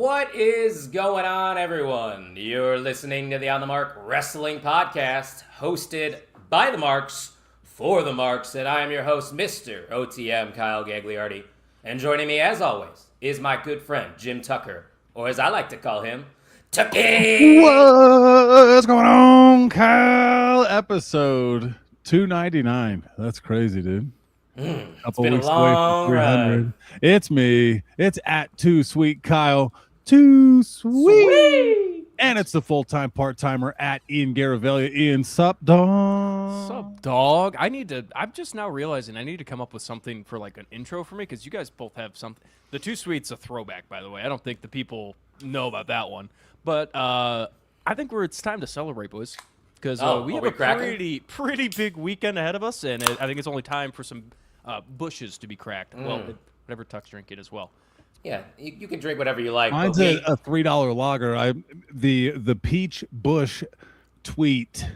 What is going on, everyone? You're listening to the On the Mark Wrestling Podcast, hosted by the Marks, for the Marks, and I am your host, Mr. OTM Kyle Gagliardi. And joining me, as always, is my good friend, Jim Tucker, or as I like to call him, Tucky! What's going on, Kyle? Episode 299. That's crazy, dude. It's been a long ride. It's me. It's at Too Sweet Kyle. Too sweet. And it's the full-time part-timer at Ian Garavelia. Ian, sup, dog? Sup, dog? I'm just now realizing I need to come up with something for like an intro for me because you guys both have something. The Too Sweet's a throwback, by the way. I don't think the people know about that one. But I think it's time to celebrate, boys. Because we have a pretty big weekend ahead of us, and I think it's only time for some bushes to be cracked. Well, whatever Tuck's drinking as well. Yeah, you can drink whatever you like. Mine's a $3 lager. The peach bush tweet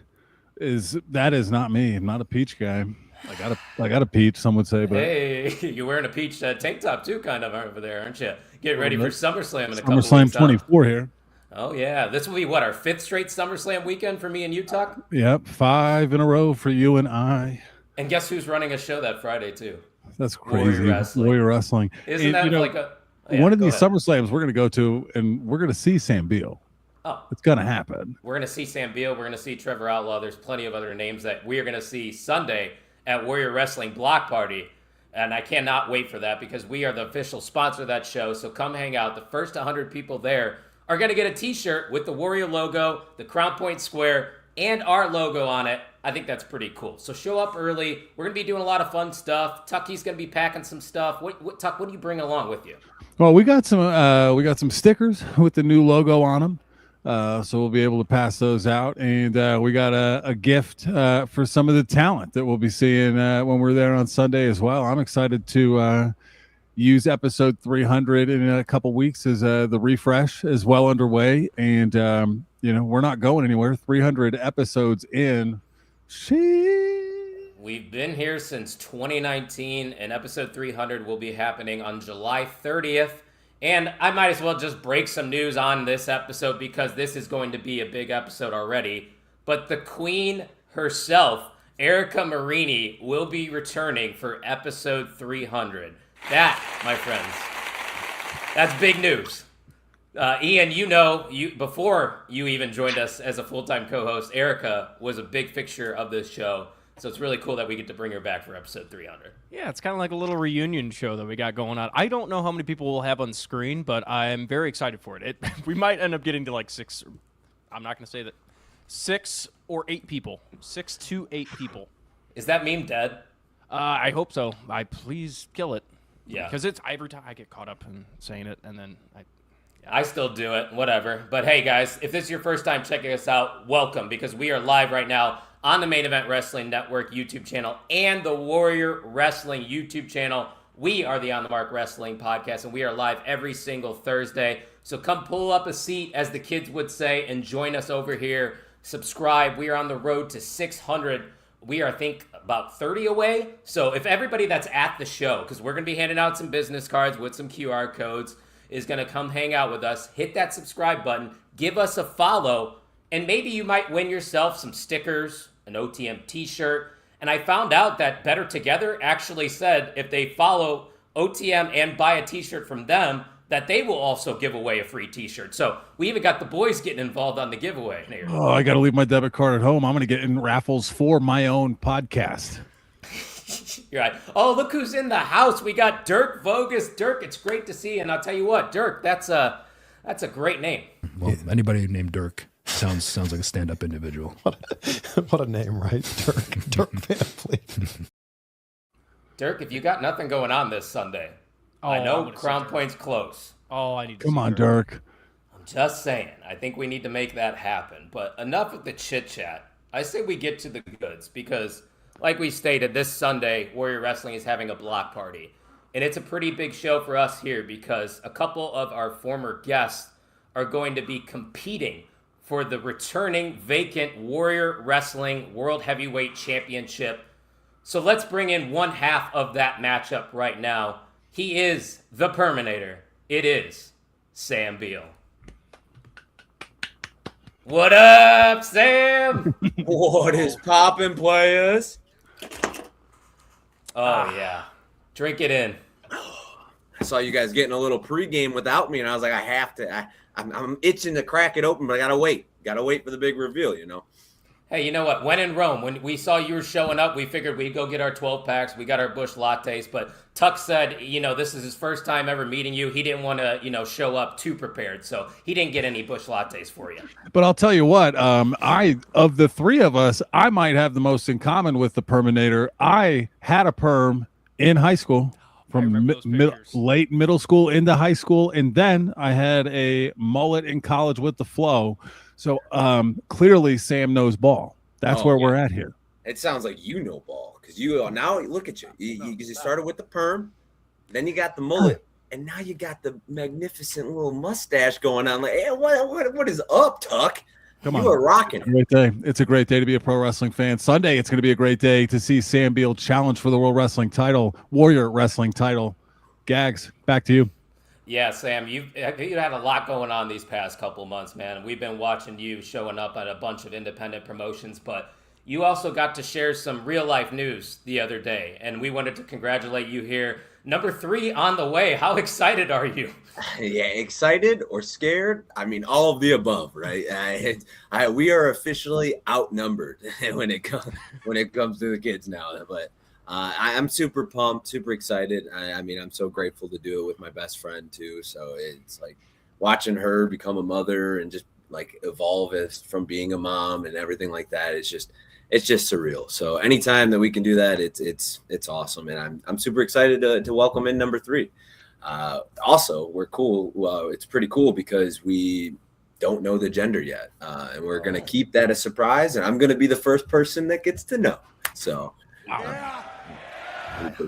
is not me. I'm not a peach guy. I got a peach, some would say. But hey, you're wearing a peach tank top too, kind of over there, aren't you? Getting ready for SummerSlam in a couple weeks. SummerSlam 24 here. Oh yeah, this will be our fifth straight SummerSlam weekend for me and you, Tuck. Yep, 5 in a row for you and I. And guess who's running a show that Friday too? That's crazy. Warrior Wrestling. Isn't that like a one of these SummerSlams we're going to go to, and we're going to see Sam Beale. Oh, it's going to happen. We're going to see Sam Beale. We're going to see Trevor Outlaw. There's plenty of other names that we are going to see Sunday at Warrior Wrestling Block Party. And I cannot wait for that because we are the official sponsor of that show. So come hang out. The first 100 people there are going to get a t-shirt with the Warrior logo, the Crown Point Square, and our logo on it. I think that's pretty cool. So show up early. We're going to be doing a lot of fun stuff. Tucky's going to be packing some stuff. Tuck, what do you bring along with you? Well, we got some stickers with the new logo on them. So we'll be able to pass those out. And we got a gift for some of the talent that we'll be seeing when we're there on Sunday as well. I'm excited to use episode 300 in a couple weeks as the refresh is well underway. And, we're not going anywhere. 300 episodes in. We've been here since 2019, and episode 300 will be happening on July 30th. And I might as well just break some news on this episode because this is going to be a big episode already. But the queen herself, Erica Marini, will be returning for episode 300. That, my friends, that's big news. Ian, before you even joined us as a full-time co-host, Erica was a big fixture of this show. So it's really cool that we get to bring her back for episode 300. Yeah, it's kind of like a little reunion show that we got going on. I don't know how many people we'll have on screen, but I'm very excited for it. We might end up getting to like 6. I'm not going to say that. 6 or 8 people. 6 to 8 people. Is that meme dead? I hope so. Please kill it. Yeah. Because it's every time I get caught up in saying it, and then I still do it, whatever. But hey, guys, if this is your first time checking us out, welcome, because we are live right now on the Main Event Wrestling Network YouTube channel and the Warrior Wrestling YouTube channel. We are the On the Mark Wrestling Podcast, and we are live every single Thursday. So come pull up a seat, as the kids would say, and join us over here. Subscribe. We are on the road to 600. We are, I think, about 30 away. So if everybody that's at the show, because we're going to be handing out some business cards with some QR codes, is going to come hang out with us, hit that subscribe button, give us a follow, and maybe you might win yourself some stickers, an OTM t-shirt. And I found out that Better Together actually said if they follow OTM and buy a t-shirt from them, that they will also give away a free t-shirt. So we even got the boys getting involved on the giveaway here. Oh, I got to leave my debit card at home. I'm going to get in raffles for my own podcast. You're right. Oh, look who's in the house. We got Dirk Vogus. Dirk, it's great to see you. And I'll tell you what, Dirk, that's a great name. Well, anybody named Dirk sounds like a stand-up individual. What a name, right? Dirk Van Fleet. Dirk, if you got nothing going on this Sunday, I know Crown Point's close. Oh, I need to Come on, Dirk. I'm just saying. I think we need to make that happen. But enough of the chit-chat. I say we get to the goods because, like we stated, this Sunday, Warrior Wrestling is having a block party. And it's a pretty big show for us here because a couple of our former guests are going to be competing for the returning vacant Warrior Wrestling World Heavyweight Championship. So let's bring in one half of that matchup right now. He is the Perminator. It is Sam Beale. What up, Sam? What is poppin', players? Oh, yeah. Drink it in. I saw you guys getting a little pregame without me, and I was like, I have to. I'm itching to crack it open, but I gotta wait. Gotta wait for the big reveal, you know. Hey, you know what? When in Rome, when we saw you were showing up, we figured we'd go get our 12 packs. We got our Busch lattes, but Tuck said, this is his first time ever meeting you. He didn't want to, show up too prepared, so he didn't get any Busch lattes for you. But I'll tell you what, of the three of us, I might have the most in common with the Perminator. I had a perm in high school. From late middle school into high school, and then I had a mullet in college with the flow. So clearly Sam knows ball. That's where we're at here. It sounds like you know ball, because now look at you. You started with the perm, then you got the mullet, and now you got the magnificent little mustache going on. Like, hey, what is up, Tuck? Come on. You are rocking. Great day. It's a great day to be a pro wrestling fan. Sunday, it's going to be a great day to see Sam Beale challenge for the World Wrestling title, Warrior Wrestling title. Gags, back to you. Yeah, Sam, you had a lot going on these past couple months, man. We've been watching you showing up at a bunch of independent promotions, but you also got to share some real-life news the other day, and we wanted to congratulate you here. Number 3 on the way. How excited are you? Yeah, excited or scared? I mean, all of the above, right? We are officially outnumbered when it comes to the kids now. But I'm super pumped, super excited. I mean, I'm so grateful to do it with my best friend too. So it's like watching her become a mother and just like evolve from being a mom and everything like that. It's just surreal. So anytime that we can do that, it's awesome. And I'm super excited to welcome in number 3. Also, we're cool. Well, it's pretty cool because we don't know the gender yet. And we're going to keep that a surprise. And I'm going to be the first person that gets to know. So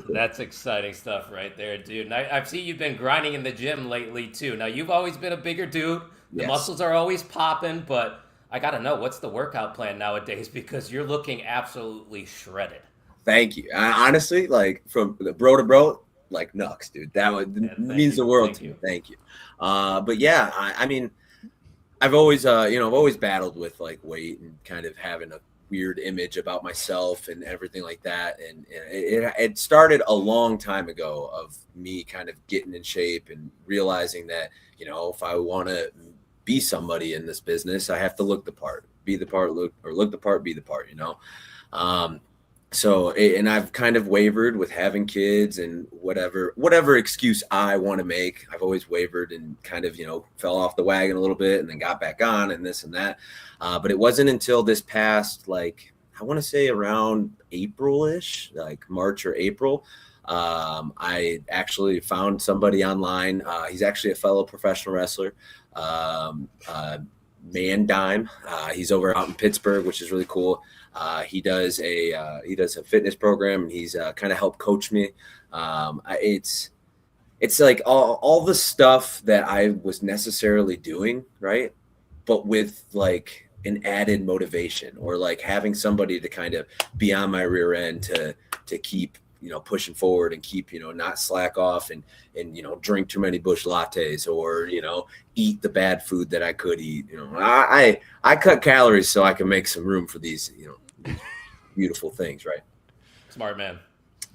that's exciting stuff right there, dude. And I've seen you've been grinding in the gym lately too. Now, you've always been a bigger dude. The muscles are always popping, but I got to know, what's the workout plan nowadays? Because you're looking absolutely shredded. Thank you. Honestly, like from the bro to bro, like Nux, dude. That means the world to me. Thank you. But yeah, I mean, I've always, I've always battled with like weight and kind of having a weird image about myself and everything like that. And it started a long time ago of me kind of getting in shape and realizing that, if I want to be somebody in this business, I have to look the part, be the part, look the part, be the part, So, and I've kind of wavered with having kids and whatever excuse I want to make. I've always wavered and kind of, fell off the wagon a little bit and then got back on and this and that. But it wasn't until this past, like, I want to say around April-ish, like March or April, I actually found somebody online. He's actually a fellow professional wrestler, Man Dime. He's over out in Pittsburgh, which is really cool. He does a fitness program, and he's kind of helped coach me. It's like all the stuff that I was necessarily doing, right? But with like an added motivation, or like having somebody to kind of be on my rear end to keep, pushing forward and keep, not slack off and drink too many Busch lattes or, eat the bad food that I could eat. I cut calories so I can make some room for these, beautiful things. Right. Smart man.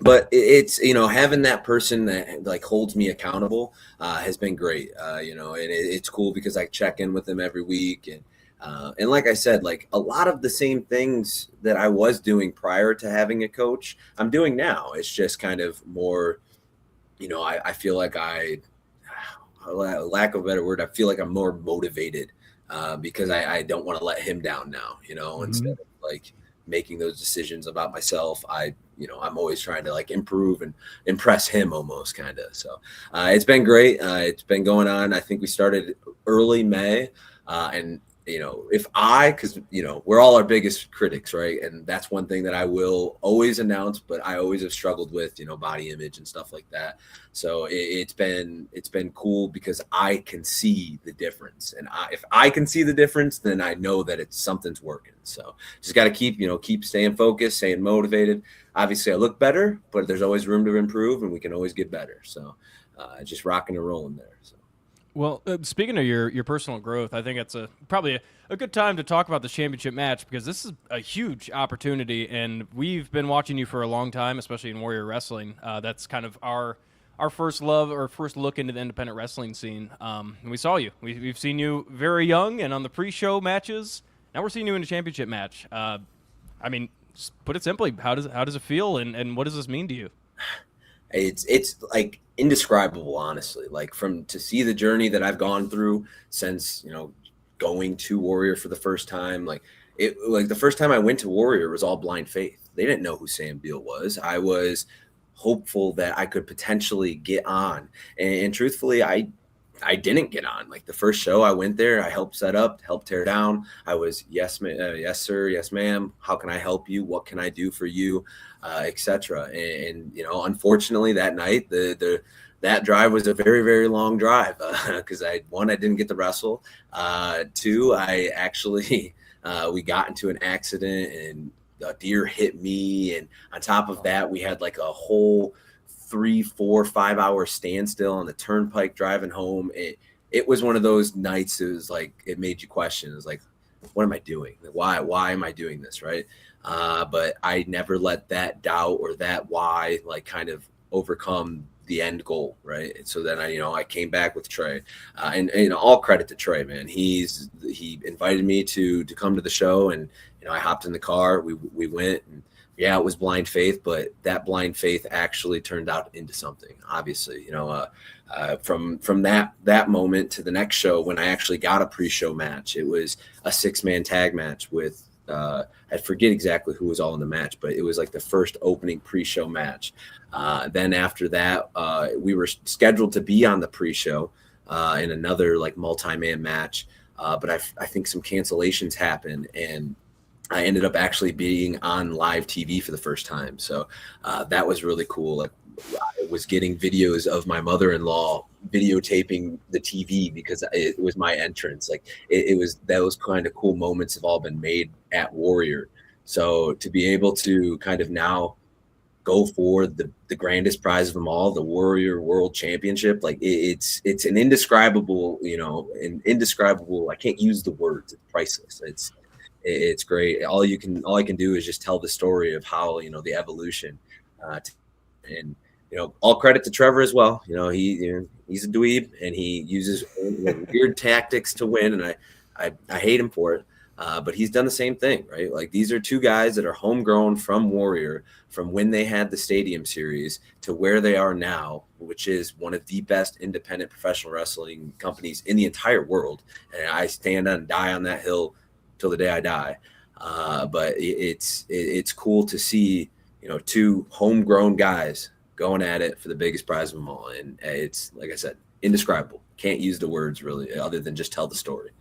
But it's, having that person that like holds me accountable has been great. And it's cool because I check in with them every week. And like I said, like a lot of the same things that I was doing prior to having a coach, I'm doing now. It's just kind of more, I feel like lack of a better word, I feel like I'm more motivated because I don't want to let him down now, instead of like making those decisions about myself. I'm always trying to like improve and impress him almost kind of. So it's been great. It's been going on. I think we started early May and because we're all our biggest critics, right? And that's one thing that I will always announce, but I always have struggled with, body image and stuff like that. So it's been cool because I can see the difference, and if I can see the difference, then I know that something's working. So just got to keep staying focused, staying motivated. Obviously, I look better, but there's always room to improve, and we can always get better. So just rocking and rolling there. So. Well, speaking of your personal growth, I think it's probably a good time to talk about the championship match because this is a huge opportunity, and we've been watching you for a long time, especially in Warrior Wrestling. That's kind of our first love or first look into the independent wrestling scene. And we saw you. We've seen you very young and on the pre-show matches. Now we're seeing you in a championship match. I mean, just put it simply, how does it feel, and what does this mean to you? It's like indescribable, honestly. Like to see the journey that I've gone through since, going to Warrior for the first time. Like the first time I went to Warrior was all blind faith. They didn't know who Sam Beale was. I was hopeful that I could potentially get on, and truthfully, I didn't get on. Like the first show I went there, I helped set up, helped tear down. I was, yes, yes, sir. Yes, ma'am. How can I help you? What can I do for you? Etc. And unfortunately that night, that drive was a very, very long drive because I didn't get to wrestle. Two, I actually, we got into an accident and a deer hit me. And on top of that, we had like a whole 3, 4, 5 hour standstill on the turnpike driving home. It was one of those nights. It was like, it made you question. It was like, what am I doing? Why am I doing this? Right. But I never let that doubt or that why like kind of overcome the end goal. Right. And so then I came back with Trey and all credit to Trey, man. He invited me to come to the show, and, I hopped in the car. We went, and yeah, it was blind faith, but that blind faith actually turned out into something. Obviously, from that moment to the next show, when I actually got a pre-show match, it was a 6-man tag match with I forget exactly who was all in the match, but it was like the first opening pre-show match. Then after that, we were scheduled to be on the pre-show in another like multi-man match, but I think some cancellations happened, and I ended up actually being on live TV for the first time. So that was really cool. Like I was getting videos of my mother-in-law videotaping the TV because it was my entrance. Like those kind of cool moments have all been made at Warrior. So to be able to kind of now go for the grandest prize of them all, the Warrior World Championship, like it's an indescribable, I can't use the words. It's priceless. It's great. All I can do is just tell the story of how, the evolution, and, all credit to Trevor as well. He's a dweeb and he uses weird tactics to win. And I hate him for it. But he's done the same thing, right? Like these are two guys that are homegrown from Warrior, from when they had the Stadium Series to where they are now, which is one of the best independent professional wrestling companies in the entire world. And I stand and die on that hill till the day I die. But it's cool to see, two homegrown guys going at it for the biggest prize of them all. And it's, like I said, indescribable. Can't use the words really other than just tell the story.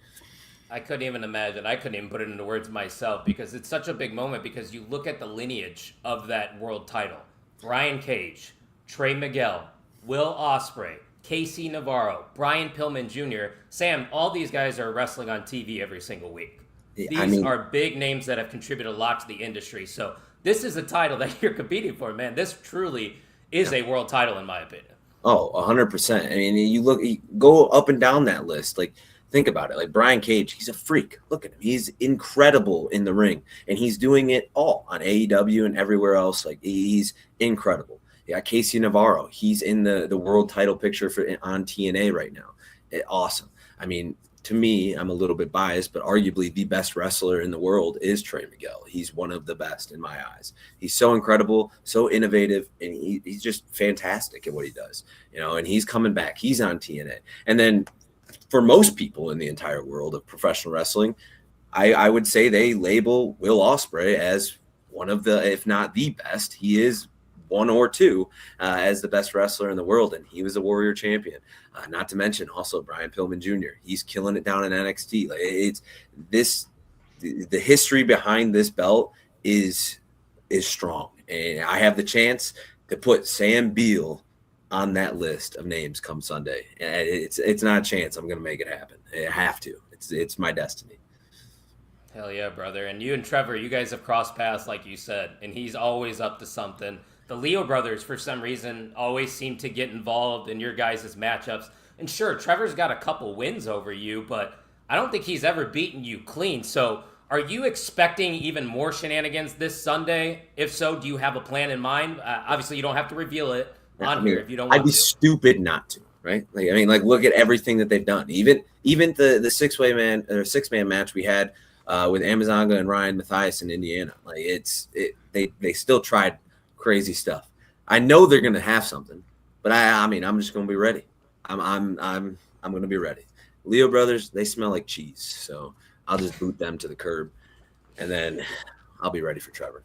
I couldn't even imagine. I couldn't even put it into words myself because it's such a big moment because you look at the lineage of that world title. Brian Cage, Trey Miguel, Will Ospreay, Casey Navarro, Brian Pillman Jr., Sam, all these guys are wrestling on TV every single week. These are big names that have contributed a lot to the industry. So this is a title that you're competing for, man. This truly is a world title, in my opinion. Oh, 100%. I mean, you go up and down that list. Like, think about it. Like Brian Cage, he's a freak. Look at him. He's incredible in the ring, and he's doing it all on AEW and everywhere else. Like, he's incredible. Yeah, Casey Navarro, he's in the world title picture on TNA right now. Awesome. I mean, to me, I'm a little bit biased, but arguably the best wrestler in the world is Trey Miguel. He's one of the best in my eyes. He's so incredible, so innovative, and he's just fantastic at what he does. And he's coming back. He's on TNA. And then for most people in the entire world of professional wrestling, I would say they label Will Ospreay as one of the, if not the best. He is one or two as the best wrestler in the world, and he was a Warrior champion. Not to mention also Brian Pillman Jr. He's killing it down in NXT. Like the history behind this belt is strong, and I have the chance to put Sam Beale on that list of names come Sunday. And it's not a chance. I'm going to make it happen. I have to. It's my destiny. Hell yeah, brother. And you and Trevor, you guys have crossed paths, like you said, and he's always up to something. The Leo brothers, for some reason, always seem to get involved in your guys' matchups. And sure, Trevor's got a couple wins over you, but I don't think he's ever beaten you clean. So are you expecting even more shenanigans this Sunday? If so, do you have a plan in mind? Obviously, you don't have to reveal it on here if you don't want I'd be to. stupid not to, right? Like, I mean, like, look at everything that they've done. Even the six-man match we had with Amazonga and Ryan Mathias in Indiana. Like, they still tried crazy stuff. I know they're gonna have something, but I mean, I'm just gonna be ready. I'm gonna be ready. Leo brothers, they smell like cheese, so I'll just boot them to the curb, and then I'll be ready for Trevor.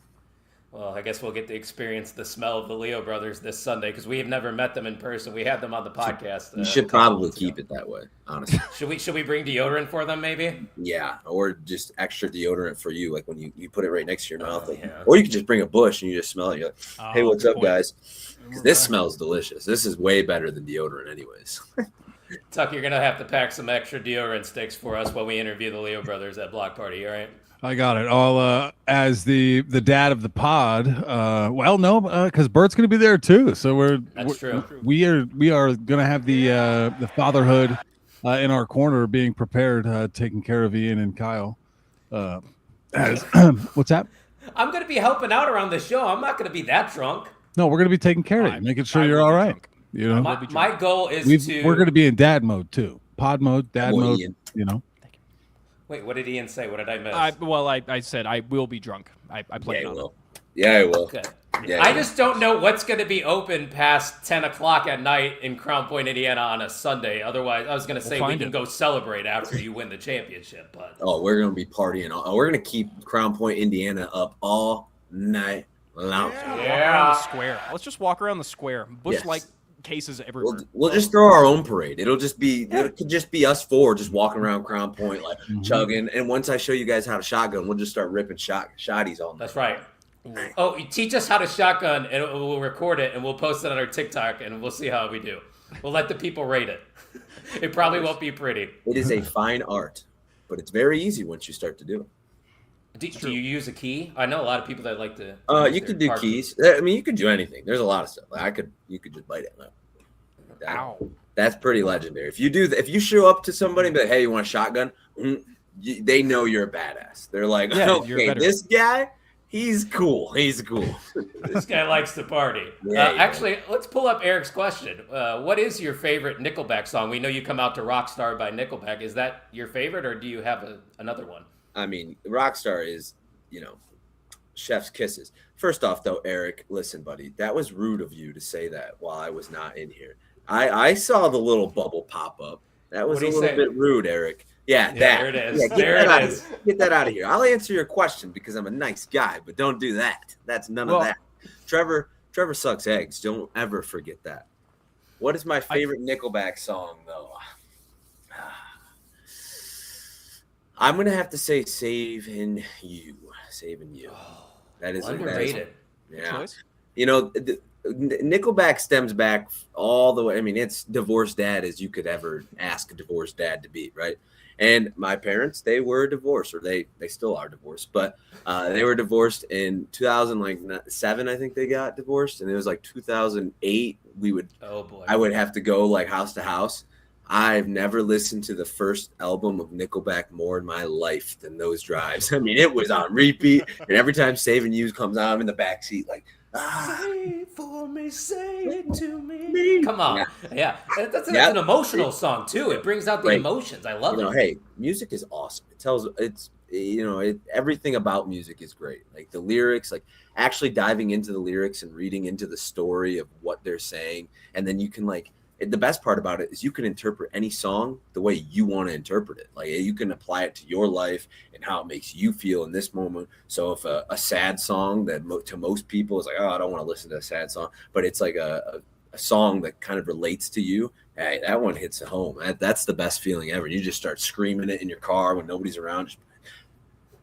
Well, I guess we'll get to experience the smell of the Leo brothers this Sunday because we have never met them in person. We had them on the podcast. You should probably keep it that way, honestly. Should we bring deodorant for them, maybe? Yeah, or just extra deodorant for you, like when you put it right next to your mouth. Like, yeah. Or you could just bring a bush and you just smell it. You're like, hey, what's good up, point. guys? 'Cause this smells delicious. This is way better than deodorant anyways. Tuck, you're going to have to pack some extra deodorant sticks for us when we interview the Leo brothers at Block Party, all right? I got it. I'll as the dad of the pod. Well, no, because Bert's going to be there too. So That's true. we are going to have the fatherhood in our corner, being prepared, taking care of Ian and Kyle. As what's that? I'm going to be helping out around the show. I'm not going to be that drunk. No, we're going to be taking care of you, making sure I you're will all be right. drunk. You know, My goal is we're going to be in dad mode too. Pod mode, dad Boy, mode. Ian. You know. Wait, what did Ian say? What did I miss? I said I will be drunk. I plan Yeah, I on it. will. Yeah, I will. Okay. Yeah, I just don't know what's going to be open past 10 o'clock at night in Crown Point, Indiana on a Sunday. Otherwise, I was going to say we find can it. go celebrate after you win the championship. But Oh, we're gonna be partying. We're gonna keep Crown Point, Indiana, up all night long. Walk around the square. Let's just walk around the square. Bush-like Yes. cases everywhere. We'll just throw our own parade. It could just be us four just walking around Crown Point, like chugging. And once I show you guys how to shotgun, we'll just start ripping shotties all night. that's right. Oh, you teach us how to shotgun, and we'll record it, and we'll post it on our TikTok, and we'll see how we do. We'll let the people rate it. It probably won't be pretty. It is a fine art, but it's very easy once you start to do it. Do you use a key? I know a lot of people that like to. You could do keys. I mean, you could do anything. There's a lot of stuff. Like you could just bite it. Ow. That's pretty legendary. If you show up to somebody and be like, "Hey, you want a shotgun?" They know you're a badass. They're like, Yeah, you're "Okay, better. this guy, he's cool. He's cool." This guy likes to party. Yeah, Actually, let's pull up Eric's question. What is your favorite Nickelback song? We know you come out to Rockstar by Nickelback. Is that your favorite, or do you have another one? I mean, Rockstar is, chef's kisses. First off, though, Eric, listen, buddy, that was rude of you to say that while I was not in here. I saw the little bubble pop up. That was a What'd he little say? bit rude, Eric. Yeah, that. There it is. Yeah, There it is. Get that out of here. I'll answer your question because I'm a nice guy, but don't do that. That's none of that. Trevor sucks eggs. Don't ever forget that. What is my favorite Nickelback song, though? I'm gonna have to say "Saving You." That is Underrated. Yeah. Choice? Nickelback stems back all the way. I mean, it's divorced dad as you could ever ask a divorced dad to be, right? And my parents, they were divorced, or they still are divorced, but they were divorced in 2007. I think they got divorced, and it was like 2008. Oh boy. I would have to go like house to house. I've never listened to the first album of Nickelback more in my life than those drives. I mean, it was on repeat, and every time "Saving You" comes on, I'm in the back seat like, Say it for me, say it to me. Come on. Yeah. That's Yeah. an emotional song, too. It brings out the Right. emotions. I love it. Hey, music is awesome. Everything about music is great. Like the lyrics, like actually diving into the lyrics and reading into the story of what they're saying. And then you can the best part about it is you can interpret any song the way you want to interpret it. Like you can apply it to your life and how it makes you feel in this moment. So if a sad song that to most people is like, oh, I don't want to listen to a sad song, but it's like a song that kind of relates to you. Hey, that one hits home. That's the best feeling ever. You just start screaming it in your car when nobody's around, just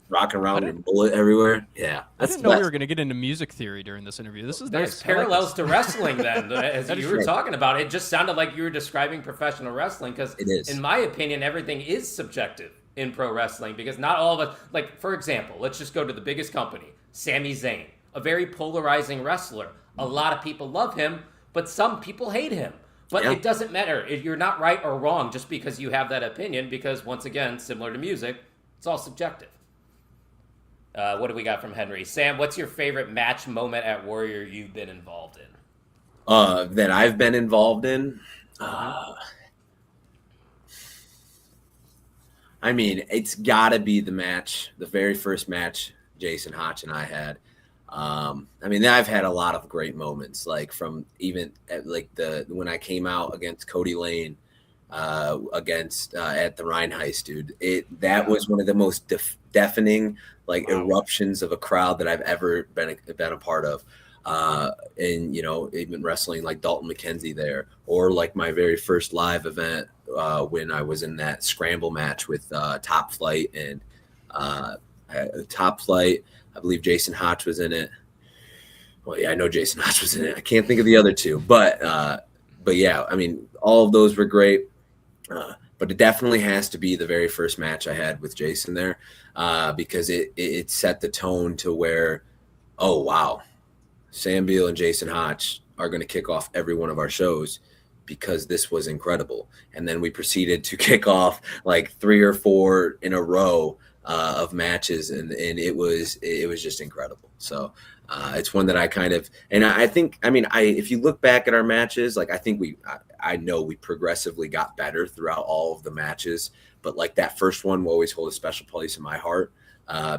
rocking around your bullet everywhere. Yeah. I didn't know we were going to get into music theory during this interview. This is There's nice. I like parallels this. to wrestling then, as That you is were true. talking about. It just sounded like you were describing professional wrestling because, It is. in my opinion, everything is subjective in pro wrestling because not all of us, like, for example, let's just go to the biggest company, Sami Zayn, a very polarizing wrestler. A lot of people love him, but some people hate him. But Yeah. it doesn't matter. You're not right or wrong just because you have that opinion, because once again, similar to music, it's all subjective. What do we got from Henry? Sam, what's your favorite match moment at Warrior you've been involved in? That I've been involved in. I mean, it's got to be the very first match Jason Hotch and I had. I mean, I've had a lot of great moments, like from even like when I came out against Cody Lane, against at the Rheinheist, dude. That was one of the most deafening eruptions of a crowd that I've ever been a part of. And even wrestling like Dalton McKenzie there, or like my very first live event when I was in that scramble match with Top Flight and Top Flight. I believe Jason Hotch was in it. Well, yeah, I know Jason Hotch was in it. I can't think of the other two, but yeah, I mean, all of those were great. But it definitely has to be the very first match I had with Jason there, because it set the tone to where, oh wow, Sam Beale and Jason Hotch are going to kick off every one of our shows, because this was incredible. And then we proceeded to kick off like 3 or 4 in a row of matches, and it was just incredible. So it's one that I kind of, and I think, I mean, if you look back at our matches, like I know we progressively got better throughout all of the matches, but like that first one will always hold a special place in my heart,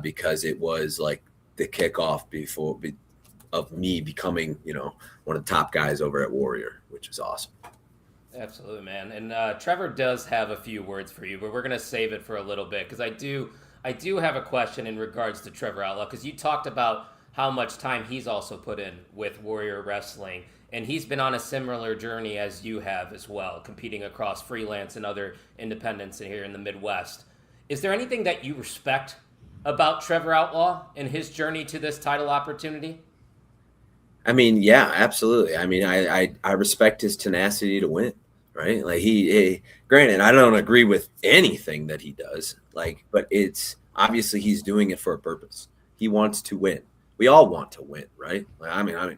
because it was like the kickoff of me becoming, one of the top guys over at Warrior, which is awesome. Absolutely, man. And Trevor does have a few words for you, but we're going to save it for a little bit, because I do have a question in regards to Trevor Outlaw, because you talked about how much time he's also put in with Warrior Wrestling, and he's been on a similar journey as you have as well, competing across freelance and other independents here in the Midwest. Is there anything that you respect about Trevor Outlaw and his journey to this title opportunity? I mean, yeah, absolutely. I mean, I respect his tenacity to win, right? Like he granted, I don't agree with anything that he does, but it's obviously he's doing it for a purpose. He wants to win. We all want to win, right? I mean,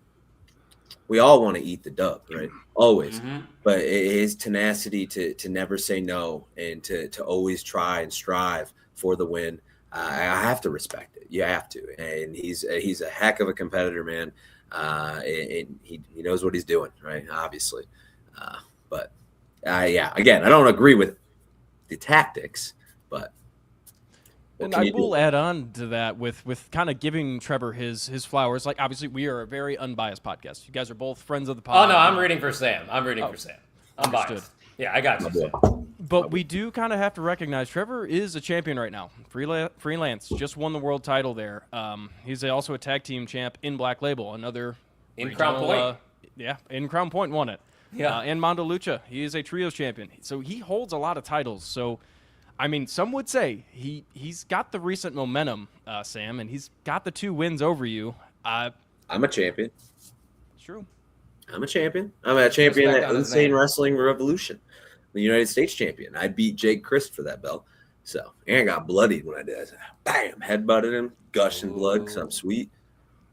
we all want to eat the dub, right? Always. Mm-hmm. But his tenacity to never say no, and to always try and strive for the win, I have to respect it. You have to. And he's a heck of a competitor, man. And he knows what he's doing, right? Obviously. But yeah, again, I don't agree with the tactics, but and I will add on to that with kind of giving Trevor his flowers. Like, obviously, we are a very unbiased podcast. You guys are both friends of the podcast. Oh, no, I'm rooting for Sam. For Sam. I'm biased. Yeah, I got you, Sam. But we do kind of have to recognize Trevor is a champion right now. Freelance just won the world title there. He's also a tag team champ in Black Label, another in Crown Point. In Crown Point won it. Yeah, and Mondo Lucha, he is a trios champion. So he holds a lot of titles. So, I mean, some would say he's got the recent momentum, Sam, and he's got the 2 wins over you. I'm a champion. It's true. I'm a champion. I'm a champion at Insane Wrestling Revolution, the United States champion. I beat Jake Christ for that belt. So, and I got bloodied when I did. I said, bam, headbutted him, gushing blood because I'm sweet.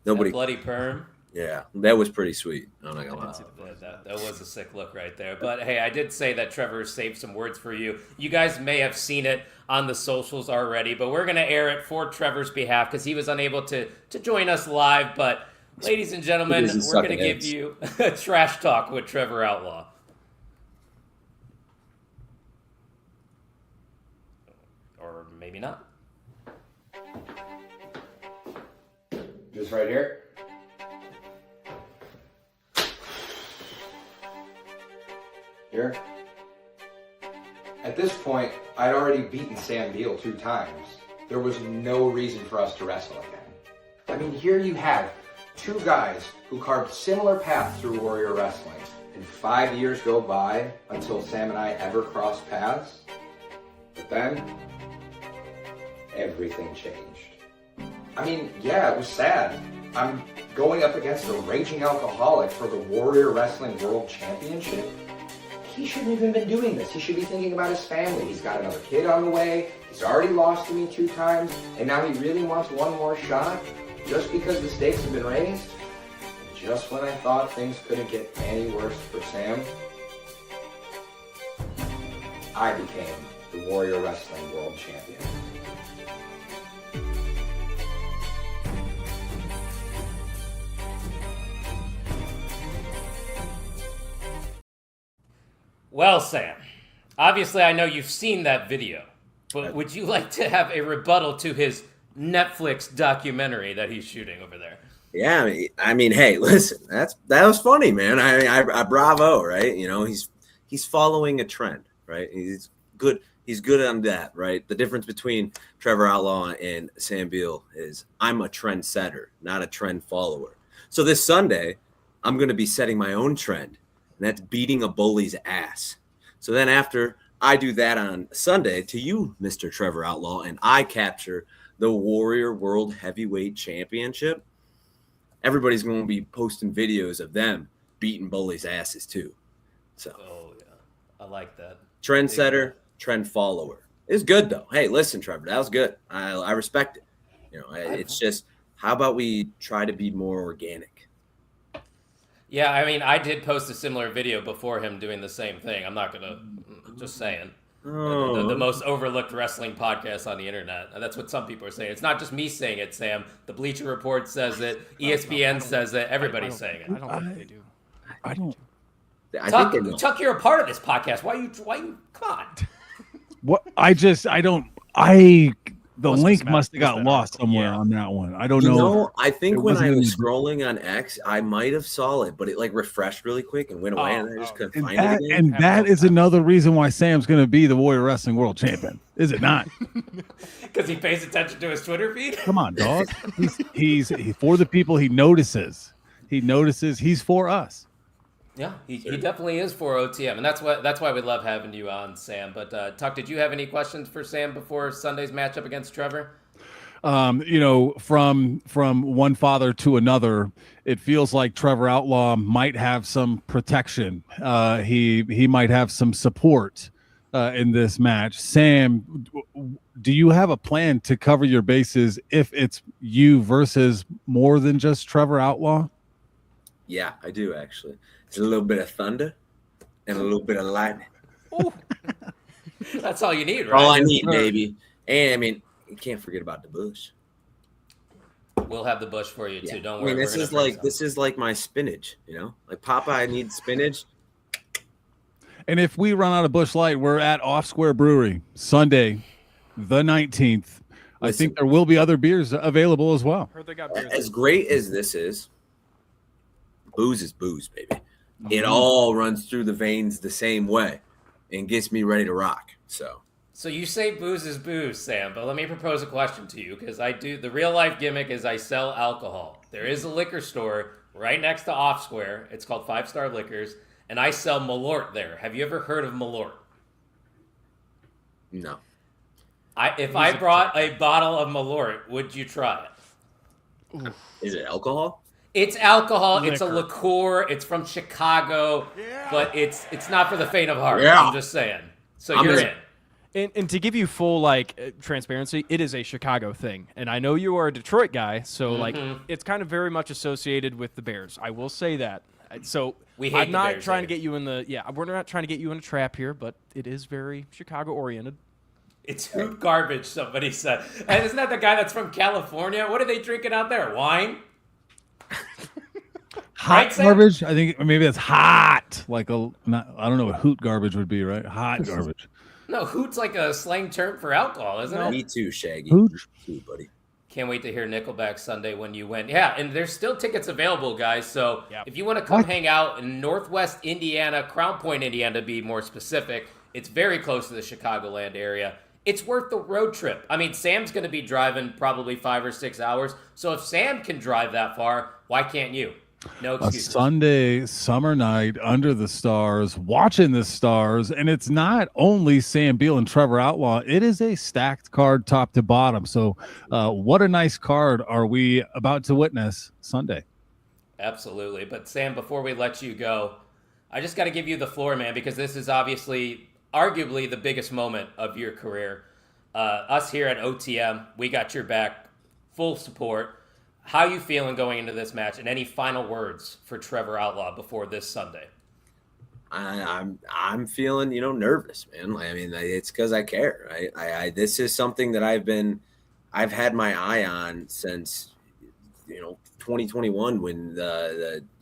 Nobody. That bloody perm. Yeah, that was pretty sweet. I'm not gonna lie. That was a sick look right there. But hey, I did say that Trevor saved some words for you. You guys may have seen it on the socials already, but we're gonna air it for Trevor's behalf because he was unable to join us live. But ladies and gentlemen, we're gonna give you a trash talk with Trevor Outlaw. Or maybe not. Just right here. Here. At this point, I'd already beaten Sam Beale 2 times. There was no reason for us to wrestle again. I mean, here you have 2 guys who carved similar paths through Warrior Wrestling, and 5 years go by until Sam and I ever cross paths. But then, everything changed. I mean, yeah, it was sad. I'm going up against a raging alcoholic for the Warrior Wrestling World Championship. He shouldn't even been doing this. He should be thinking about his family. He's got another kid on the way. He's already lost to me 2 times. And now he really wants one more shot just because the stakes have been raised. And just when I thought things couldn't get any worse for Sam, I became the Warrior Wrestling World Champion. Well, Sam, obviously I know you've seen that video, but would you like to have a rebuttal to his Netflix documentary that he's shooting over there? Yeah, I mean, hey, listen, that was funny, man. I bravo, right? You know, he's following a trend, right? He's good. He's good on that, right? The difference between Trevor Outlaw and Sam Beale is I'm a trend setter, not a trend follower. So this Sunday, I'm going to be setting my own trend, and that's beating a bully's ass. So then after I do that on Sunday to you, Mr. Trevor Outlaw, and I capture the Warrior World Heavyweight Championship, everybody's going to be posting videos of them beating bullies' asses too. So, Oh yeah, I like that. Trendsetter, trend follower. It's good though. Hey, listen, Trevor, that was good. I respect it. You know, it's just how about we try to be more organic? Yeah, I mean, I did post a similar video before him doing the same thing. I'm not gonna, just saying. The most overlooked wrestling podcast on the internet. And that's what some people are saying. It's not just me saying it, Sam. The Bleacher Report says it. ESPN says it. Everybody's saying it. I don't think they do. I don't. Tuck, you're a part of this podcast. Why you, come on. What the link must have got lost somewhere on that one. I don't know. No, I think when I was scrolling on X, I might have saw it, but it like refreshed really quick and went away, and I just couldn't find it again. And that is another reason why Sam's going to be the Warrior Wrestling World Champion, is it not? Because he pays attention to his Twitter feed? Come on, dog. He's for the people he notices. He notices he's for us. Yeah, he definitely is for OTM, and that's why we love having you on, Sam. But Tuck, did you have any questions for Sam before Sunday's matchup against Trevor? You know, from one father to another, it feels like Trevor Outlaw might have some protection. He might have some support in this match. Sam, do you have a plan to cover your bases if it's you versus more than just Trevor Outlaw? Yeah, I do actually. It's a little bit of thunder and a little bit of lightning. That's all you need, right? All I need, baby. And I mean, you can't forget about the bush. We'll have the bush for you too. Don't worry. I mean, this is like my spinach, you know? Like Popeye needs spinach. And if we run out of Busch Light, we're at Off Square Brewery Sunday, the 19th. I think there will be other beers available as well. Heard they got beers. As great as this is, booze is booze, baby. It all runs through the veins the same way and gets me ready to rock. So you say booze is booze, Sam, but let me propose a question to you, because the real life gimmick is I sell alcohol. There is a liquor store right next to Off Square. It's called 5 Star Liquors, and I sell Malort there. Have you ever heard of Malort? No. If I brought a bottle of Malort, would you try it? Ooh. Is it alcohol? It's alcohol. It's a liqueur. It's from Chicago, but it's not for the faint of heart. I'm just saying. So you're in. And to give you full transparency, it is a Chicago thing, and I know you are a Detroit guy, so it's kind of very much associated with the Bears. I will say that. So I'm not trying to get you in we're not trying to get you in a trap here, but it is very Chicago oriented. It's hoot garbage, somebody said. And isn't that the guy that's from California? What are they drinking out there? Wine? Hot garbage? I think maybe that's hot. I don't know what hoot garbage would be, right? Hot garbage. No, hoot's like a slang term for alcohol, isn't it? Me too, Shaggy. Hoot? Too, buddy. Can't wait to hear Nickelback Sunday when you win. Yeah, and there's still tickets available, guys. So if you want to come hang out in Northwest Indiana, Crown Point, Indiana, to be more specific, it's very close to the Chicagoland area. It's worth the road trip. I mean, Sam's going to be driving probably 5 or 6 hours. So if Sam can drive that far, why can't you? No excuses. A Sunday summer night under the stars, watching the stars, and it's not only Sam Beale and Trevor Outlaw. It is a stacked card top to bottom. So what a nice card are we about to witness Sunday. Absolutely. But Sam, before we let you go, I just got to give you the floor, man, because this is obviously arguably the biggest moment of your career. Us here at OTM, we got your back, full support. How are you feeling going into this match, and any final words for Trevor Outlaw before this Sunday? I'm feeling, nervous, man. Like, I mean, it's because I care, right? This is something that I've had my eye on since 2021 when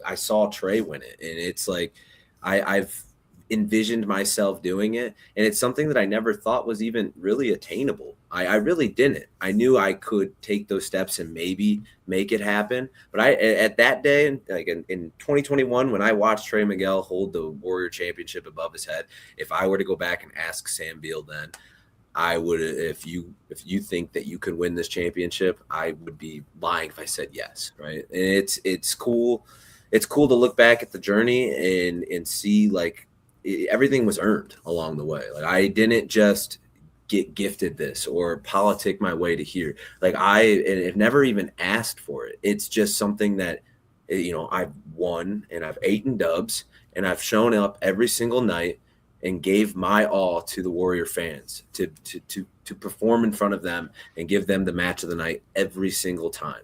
I saw Trey win it, and it's like I've envisioned myself doing it, and it's something that I never thought was even really attainable. I really didn't. I knew I could take those steps and maybe make it happen, but at that day, like in 2021, when I watched Trey Miguel hold the Warrior Championship above his head, if I were to go back and ask Sam Beale then, I would, if you think that you could win this championship, I would be lying if I said yes, right? And it's cool. It's cool to look back at the journey and see like everything was earned along the way. Like I didn't just get gifted this or politic my way to here. Like I've never even asked for it. It's just something that I've won and I've eaten dubs and I've shown up every single night and gave my all to the Warrior fans to perform in front of them and give them the match of the night every single time.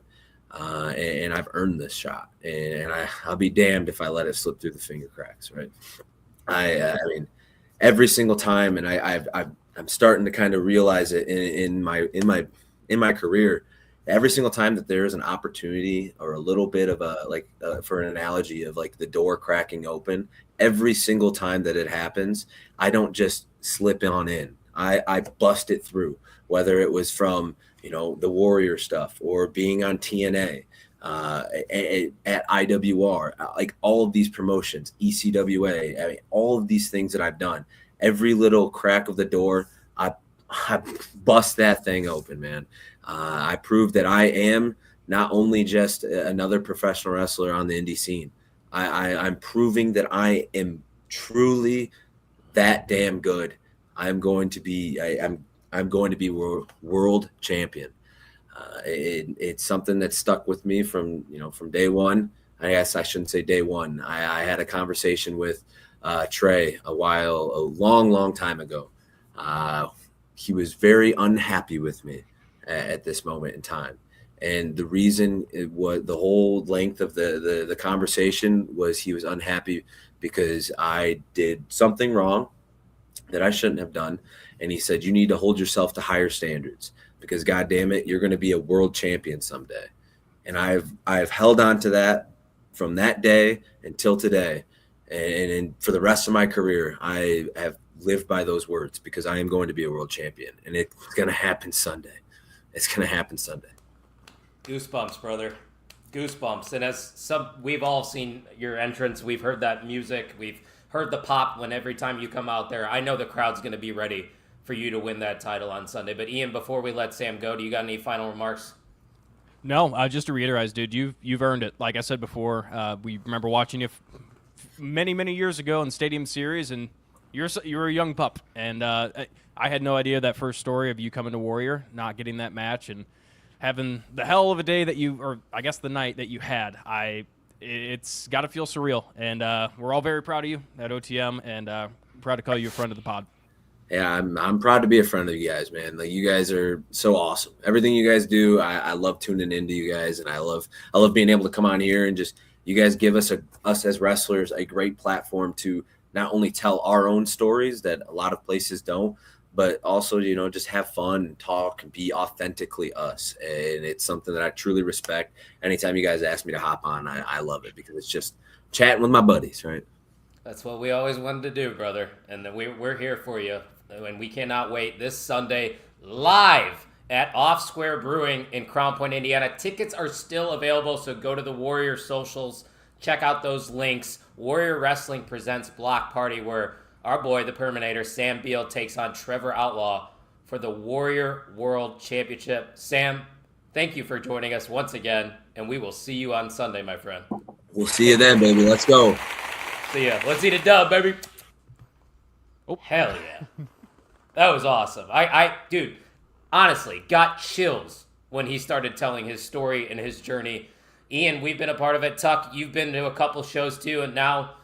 And I've earned this shot, and I'll be damned if I let it slip through the finger cracks. Right. I mean, every single time, and I'm starting to kind of realize it in my career. Every single time that there is an opportunity or a little bit of for an analogy of like the door cracking open, every single time that it happens, I don't just slip on in. I bust it through, whether it was from, the Warrior stuff or being on TNA, at IWR, like all of these promotions, ECWA, I mean, all of these things that I've done, every little crack of the door, I bust that thing open, man. I proved that I am not only just another professional wrestler on the indie scene. I'm proving that I am truly that damn good. I'm going to be world champion. It's something that stuck with me from day one. I guess I shouldn't say day one. I had a conversation with Trey a long time ago. He was very unhappy with me at this moment in time. And the reason it was the whole length of the conversation was he was unhappy because I did something wrong that I shouldn't have done. And he said, you need to hold yourself to higher standards because God damn it, you're going to be a world champion someday. And I've held on to that from that day until today. And for the rest of my career, I have lived by those words because I am going to be a world champion, and it's going to happen Sunday. It's going to happen Sunday. Goosebumps, brother. Goosebumps. And we've all seen your entrance. We've heard that music. We've heard the pop when every time you come out there. I know the crowd's going to be ready for you to win that title on Sunday. But Ian, before we let Sam go, do you got any final remarks? No, just to reiterate, dude, you've earned it. Like I said before, we remember watching you many years ago in Stadium Series, and you're a young pup. And I had no idea that first story of you coming to Warrior, not getting that match, and having the hell of a day that the night that you had. It's got to feel surreal, and we're all very proud of you at OTM, and proud to call you a friend of the pod. Yeah, I'm proud to be a friend of you guys, man. Like you guys are so awesome. Everything you guys do, I love tuning into you guys, and I love being able to come on here and just you guys give us as wrestlers a great platform to not only tell our own stories that a lot of places don't, but also just have fun and talk and be authentically us. And it's something that I truly respect. Anytime you guys ask me to hop on, I love it because it's just chatting with my buddies, right? That's what we always wanted to do, brother. And we're here for you. And we cannot wait this Sunday live at Off Square Brewing in Crown Point, Indiana. Tickets are still available, so go to the Warrior socials. Check out those links. Warrior Wrestling presents Block Party, where our boy, the Perminator, Sam Beale, takes on Trevor Outlaw for the Warrior World Championship. Sam, thank you for joining us once again, and we will see you on Sunday, my friend. We'll see you then, baby. Let's go. See ya. Let's eat a dub, baby. Oh, hell yeah. That was awesome. Dude, honestly, got chills when he started telling his story and his journey. Ian, we've been a part of it. Tuck, you've been to a couple shows too, and now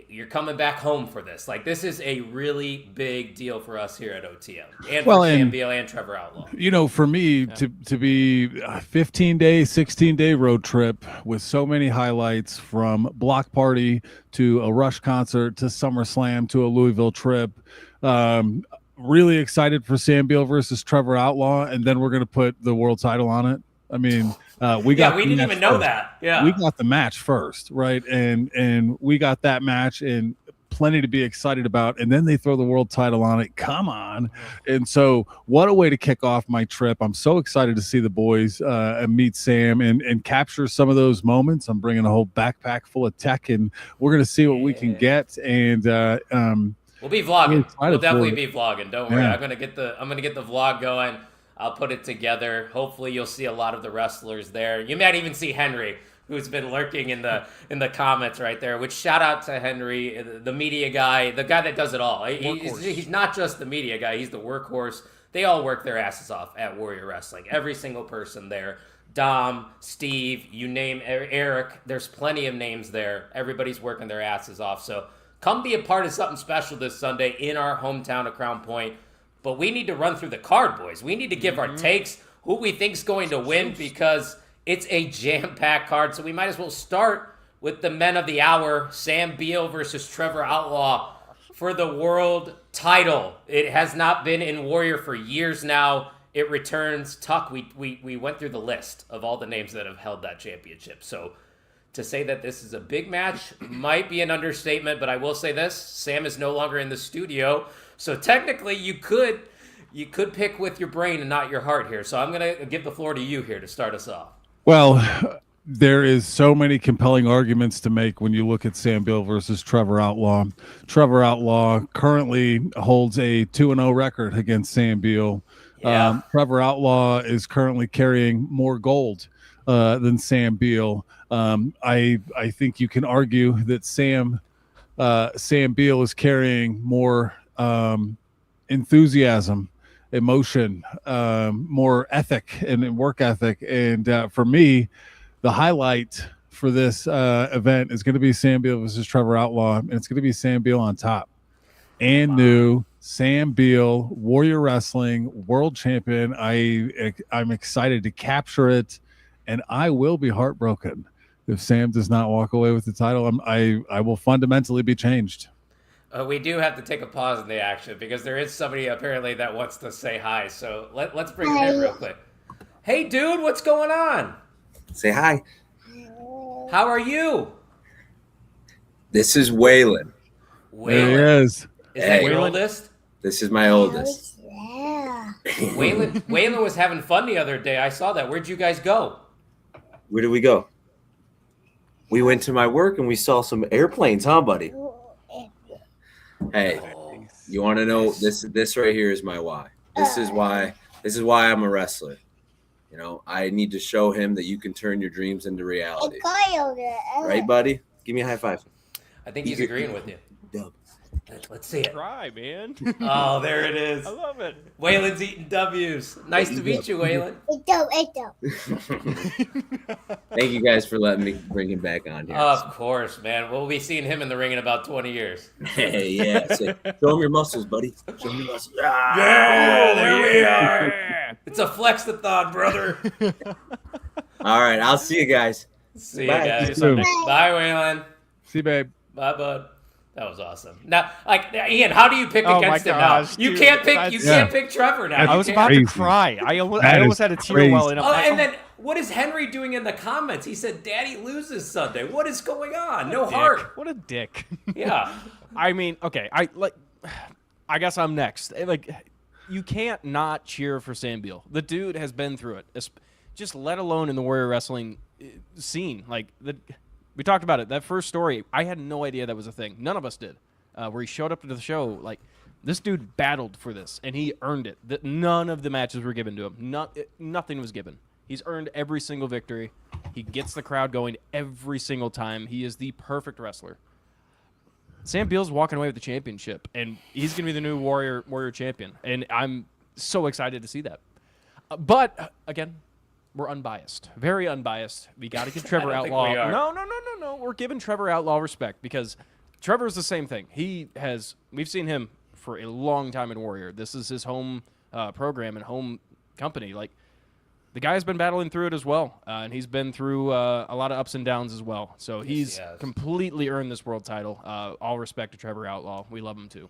you're coming back home for this. Like, this is a really big deal for us here at OTM. And Well, for Sam and- Beale and Trevor Outlaw. You know, for me to be a 15-day, 16-day road trip with so many highlights, from block party to a Rush concert to SummerSlam to a Louisville trip. Really excited for Sam Beale versus Trevor Outlaw, and then we're going to put the world title on it. I mean, we didn't even know first. that. Yeah. We got the match first, right? And we got that match, and plenty to be excited about. And then they throw the world title on it. Come on. And so what a way to kick off my trip. I'm so excited to see the boys and meet Sam and capture some of those moments. I'm bringing a whole backpack full of tech, and we're going to see what we can get. And we'll be vlogging. We'll definitely for be vlogging. Don't worry. Yeah. I'm gonna get the vlog going. I'll put it together. Hopefully you'll see a lot of the wrestlers there. You might even see Henry, who's been lurking in the comments right there. Which, shout out to Henry, the media guy, the guy that does it all. He's not just the media guy, he's the workhorse. They all work their asses off at Warrior Wrestling. Every single person there. Dom, Steve, you name Eric. There's plenty of names there. Everybody's working their asses off. So come be a part of something special this Sunday in our hometown of Crown Point. But we need to run through the card, boys. We need to give our takes, who we think's going to win, because it's a jam-packed card. So we might as well start with the men of the hour, Sam Beale versus Trevor Outlaw for the world title. It has not been in Warrior for years now. It returns. Tuck, we went through the list of all the names that have held that championship. So to say that this is a big match might be an understatement, but I will say this: Sam is no longer in the studio, so technically you could pick with your brain and not your heart here. So I'm gonna give the floor to you here to start us off. Well, there is so many compelling arguments to make when you look at Sam Beale versus Trevor Outlaw. Trevor Outlaw currently holds a 2-0 record against Sam Beale. Yeah. Trevor Outlaw is currently carrying more gold than Sam Beale. I think you can argue that Sam Beale is carrying more enthusiasm, emotion, more ethic and work ethic. And for me, the highlight for this event is going to be Sam Beale versus Trevor Outlaw, and it's going to be Sam Beale on top. And new Sam Beale, Warrior Wrestling World Champion. I'm excited to capture it, and I will be heartbroken if Sam does not walk away with the title. I will fundamentally be changed. We do have to take a pause in the action because there is somebody apparently that wants to say hi. So let's bring him in real quick. Hey, dude, what's going on? Say hi. How are you? This is Waylon. There he is. Is that Hey. your oldest? This is my oldest. Waylon was having fun the other day. I saw that. Where'd you guys go? Where did we go? We went to my work and we saw some airplanes, huh, buddy? Hey, you want to know this right here is my why. This is why I'm a wrestler. You know, I need to show him that you can turn your dreams into reality. Right, buddy? Give me a high five. I think he's agreeing with you. Dub. Let's see it. Try, man. Oh, there it is. I love it. Waylon's eating W's. Nice to meet you, Waylon. Thank you guys for letting me bring him back on here. Of course, man. We'll be seeing him in the ring in about 20 years. Hey, yeah. Show him your muscles, buddy. Show him your muscles. Yeah, there we are. It's a flex-a-thon, brother. All right, I'll see you guys. See you Bye. guys. Soon. Bye, Waylon. See, babe. Bye, bud. That was awesome. Now, like, Ian, how do you pick Oh against my him gosh, now? You dude, can't pick. that's- You Yeah. can't pick Trevor now. That's I You was can't- about crazy. to cry. I That almost is had a tear crazy. welling up. Oh, and then what is Henry doing in the comments? He said, "Daddy loses Sunday." What is going on? No heart. What a dick. Yeah. I mean, okay, I guess I'm next. Like, you can't not cheer for Sam Beale. The dude has been through it. Just let alone in the Warrior Wrestling scene. Like, we talked about it. That first story, I had no idea that was a thing. None of us did. Where he showed up to the show, like, this dude battled for this, and he earned it. None of the matches were given to him. Nothing was given. He's earned every single victory. He gets the crowd going every single time. He is the perfect wrestler. Sam Beale's walking away with the championship, and he's going to be the new Warrior champion, and I'm so excited to see that. But, again, we're unbiased. Very unbiased. We got to give Trevor I don't think Outlaw... we are. No. We're giving Trevor Outlaw respect because Trevor's the same thing. We've seen him for a long time in Warrior. This is his home program and home company. Like, the guy's been battling through it as well, and he's been through a lot of ups and downs as well. So he's completely earned this world title. All respect to Trevor Outlaw. We love him too.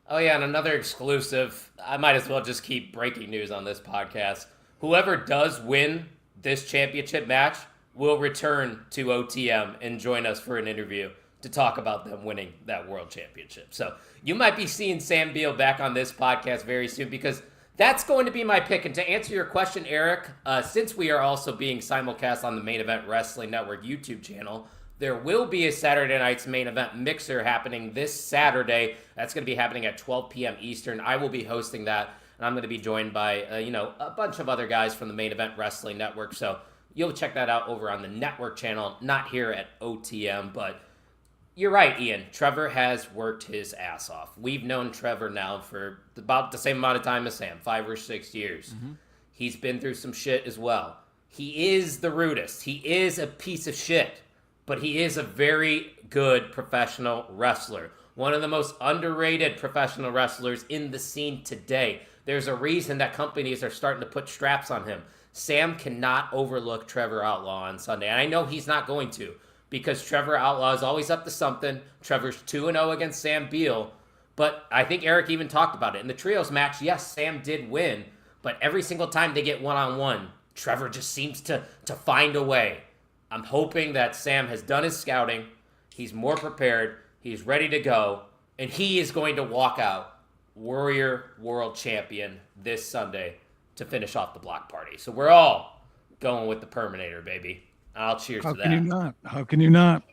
Oh, yeah, and another exclusive. I might as well just keep breaking news on this podcast. Whoever does win this championship match will return to OTM and join us for an interview to talk about them winning that world championship. So you might be seeing Sam Beale back on this podcast very soon, because that's going to be my pick. And to answer your question, Eric, since we are also being simulcast on the Main Event Wrestling Network YouTube channel, there will be a Saturday Night's Main Event Mixer happening this Saturday. That's going to be happening at 12 p.m. Eastern. I will be hosting that, and I'm going to be joined by, a bunch of other guys from the Main Event Wrestling Network. So you'll check that out over on the network channel, not here at OTM. But you're right, Ian. Trevor has worked his ass off. We've known Trevor now for about the same amount of time as Sam, 5 or 6 years. Mm-hmm. He's been through some shit as well. He is the rudest. He is a piece of shit. But he is a very good professional wrestler. One of the most underrated professional wrestlers in the scene today. There's a reason that companies are starting to put straps on him. Sam cannot overlook Trevor Outlaw on Sunday. And I know he's not going to, because Trevor Outlaw is always up to something. Trevor's 2-0 against Sam Beale. But I think Eric even talked about it. In the trios match, yes, Sam did win. But every single time they get one-on-one, Trevor just seems to find a way. I'm hoping that Sam has done his scouting. He's more prepared. He's ready to go. And he is going to walk out Warrior World Champion this Sunday to finish off the block party. So we're all going with the Perminator, baby. I'll cheers to that. How can you not? How can you not?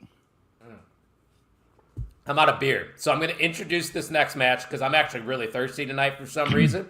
I'm out of beer. So I'm going to introduce this next match because I'm actually really thirsty tonight for some reason.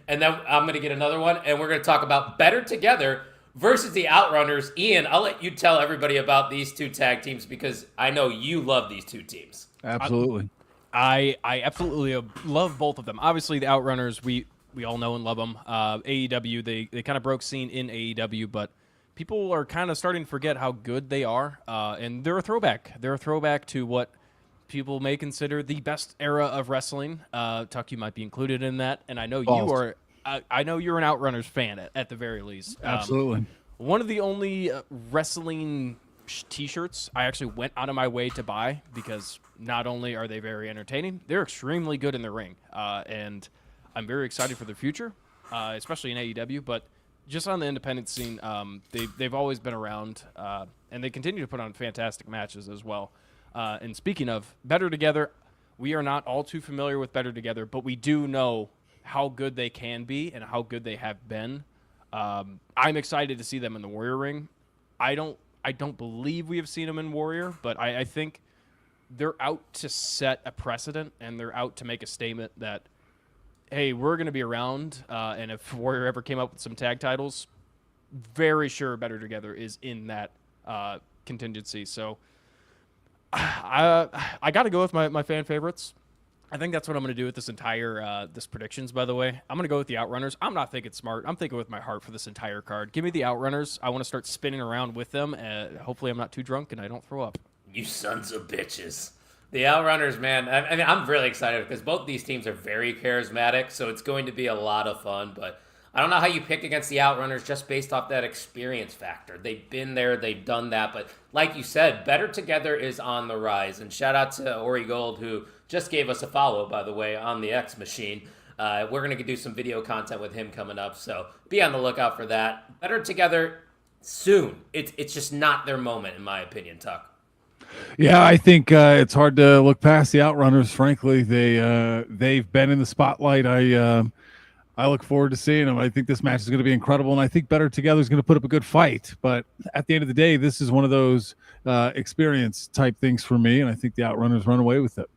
And then I'm going to get another one. And we're going to talk about Better Together versus the Outrunners. Ian, I'll let you tell everybody about these two tag teams because I know you love these two teams. Absolutely. I absolutely love both of them. Obviously, the Outrunners, we all know and love them. AEW, they kind of broke scene in AEW, but people are kind of starting to forget how good they are. And they're a throwback. They're a throwback to what people may consider the best era of wrestling. Tuck, you might be included in that. And I know you are. I know you're an Outrunners fan at the very least. Absolutely. One of the only wrestling T-shirts I actually went out of my way to buy because not only are they very entertaining, they're extremely good in the ring. And I'm very excited for their future, especially in AEW. But just on the independent scene, they've always been around, and they continue to put on fantastic matches as well. And speaking of Better Together, we are not all too familiar with Better Together, but we do know how good they can be and how good they have been. I'm excited to see them in the Warrior ring. I don't believe we have seen them in Warrior, but I think they're out to set a precedent and they're out to make a statement that, hey, we're going to be around. And if Warrior ever came up with some tag titles, very sure Better Together is in that contingency. So I got to go with my fan favorites. I think that's what I'm going to do with this entire this predictions, by the way. I'm going to go with the Outrunners. I'm not thinking smart. I'm thinking with my heart for this entire card. Give me the Outrunners. I want to start spinning around with them. Hopefully I'm not too drunk and I don't throw up. You sons of bitches. The Outrunners, man. I mean, I'm really excited because both these teams are very charismatic, so it's going to be a lot of fun. But I don't know how you pick against the Outrunners just based off that experience factor. They've been there. They've done that. But like you said, Better Together is on the rise. And shout out to Ori Gold, who just gave us a follow, by the way, on the X Machine. We're going to do some video content with him coming up, so be on the lookout for that. Better Together soon. It's just not their moment, in my opinion, Tuck. Yeah, I think it's hard to look past the Outrunners. Frankly, they've been in the spotlight. I look forward to seeing them. I think this match is going to be incredible, and I think Better Together is going to put up a good fight. But at the end of the day, this is one of those experience type things for me, and I think the Outrunners run away with it.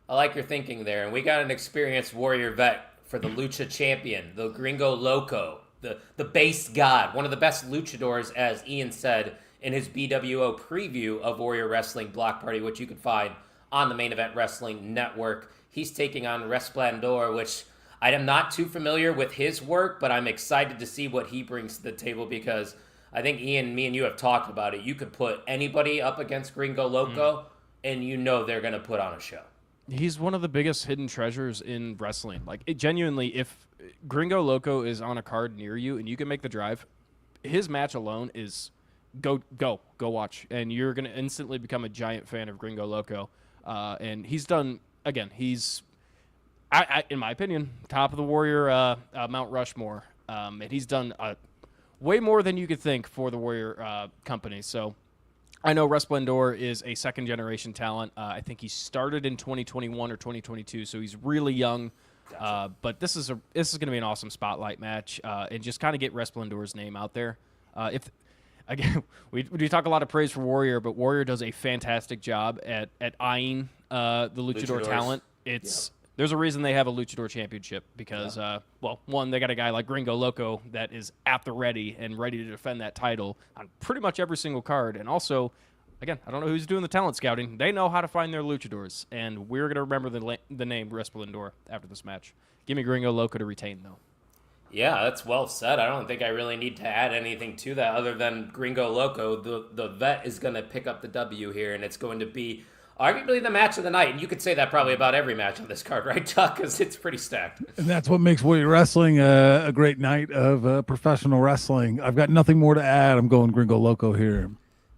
I like your thinking there. And we got an experienced Warrior vet for the Lucha Champion, the Gringo Loco, the base god, one of the best luchadors, as Ian said in his BWO preview of Warrior Wrestling Block Party, which you can find on the Main Event Wrestling Network. He's taking on Resplendor, which I am not too familiar with his work, but I'm excited to see what he brings to the table because I think, Ian, me and you have talked about it. You could put anybody up against Gringo Loco, and you know they're going to put on a show. He's one of the biggest hidden treasures in wrestling. Like, genuinely, if Gringo Loco is on a card near you and you can make the drive, his match alone is go watch, and you're going to instantly become a giant fan of Gringo Loco. And he's done, again, he's, in my opinion, top of the Warrior Mount Rushmore. And he's done way more than you could think for the Warrior company. So I know Resplendor is a second-generation talent. I think he started in 2021 or 2022, so he's really young. Gotcha. But this is going to be an awesome spotlight match, and just kind of get Resplendor's name out there. Again, we talk a lot of praise for Warrior, but Warrior does a fantastic job at eyeing the luchador talent. There's a reason they have a luchador championship because, one, they got a guy like Gringo Loco that is at the ready and ready to defend that title on pretty much every single card. And also, again, I don't know who's doing the talent scouting. They know how to find their luchadors, and we're going to remember the name Resplendor after this match. Give me Gringo Loco to retain, though. Yeah, that's well said. I don't think I really need to add anything to that other than Gringo Loco. The vet is going to pick up the W here, and it's going to be arguably the match of the night, and you could say that probably about every match on this card, right, Chuck? Because it's pretty stacked. And that's what makes Warrior Wrestling a great night of professional wrestling. I've got nothing more to add. I'm going Gringo Loco here.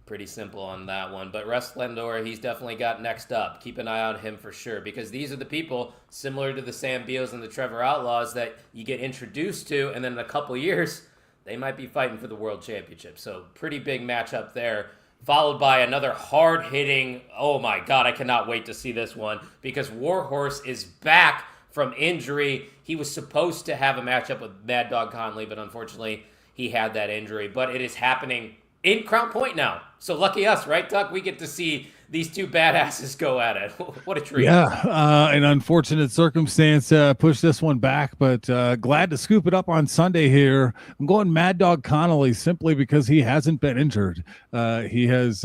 Pretty simple on that one. But Resplendor, he's definitely got next up. Keep an eye on him for sure, because these are the people, similar to the Sam Beals and the Trevor Outlaws, that you get introduced to, and then in a couple years, they might be fighting for the World Championship. So pretty big matchup there. Followed by another hard-hitting, oh my God, I cannot wait to see this one, because Warhorse is back from injury. He was supposed to have a matchup with Mad Dog Conley, but unfortunately he had that injury. But it is happening in Crown Point now. So lucky us, right, Duck? We get to see these two badasses go at it. What a treat. Yeah, an unfortunate circumstance pushed this one back, but glad to scoop it up on Sunday here. I'm going Mad Dog Connolly simply because he hasn't been injured. He has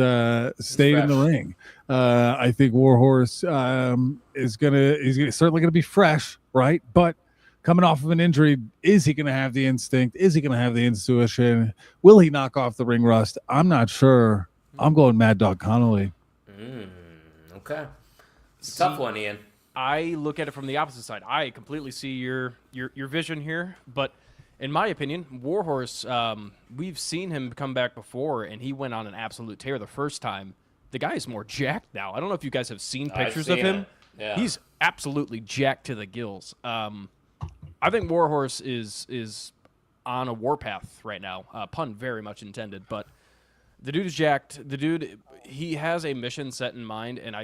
stayed in the ring. I think Warhorse is certainly going to be fresh, right? But coming off of an injury, is he going to have the instinct? Is he going to have the intuition? Will he knock off the ring rust? I'm not sure. I'm going Mad Dog Connolly. Okay. It's a tough one, Ian. I look at it from the opposite side. I completely see your vision here, but in my opinion, Warhorse, we've seen him come back before, and he went on an absolute tear the first time. The guy is more jacked now. I don't know if you guys have seen pictures of him. Yeah. He's absolutely jacked to the gills. I think Warhorse is on a warpath right now. Pun very much intended, but the dude is jacked. The dude, he has a mission set in mind, and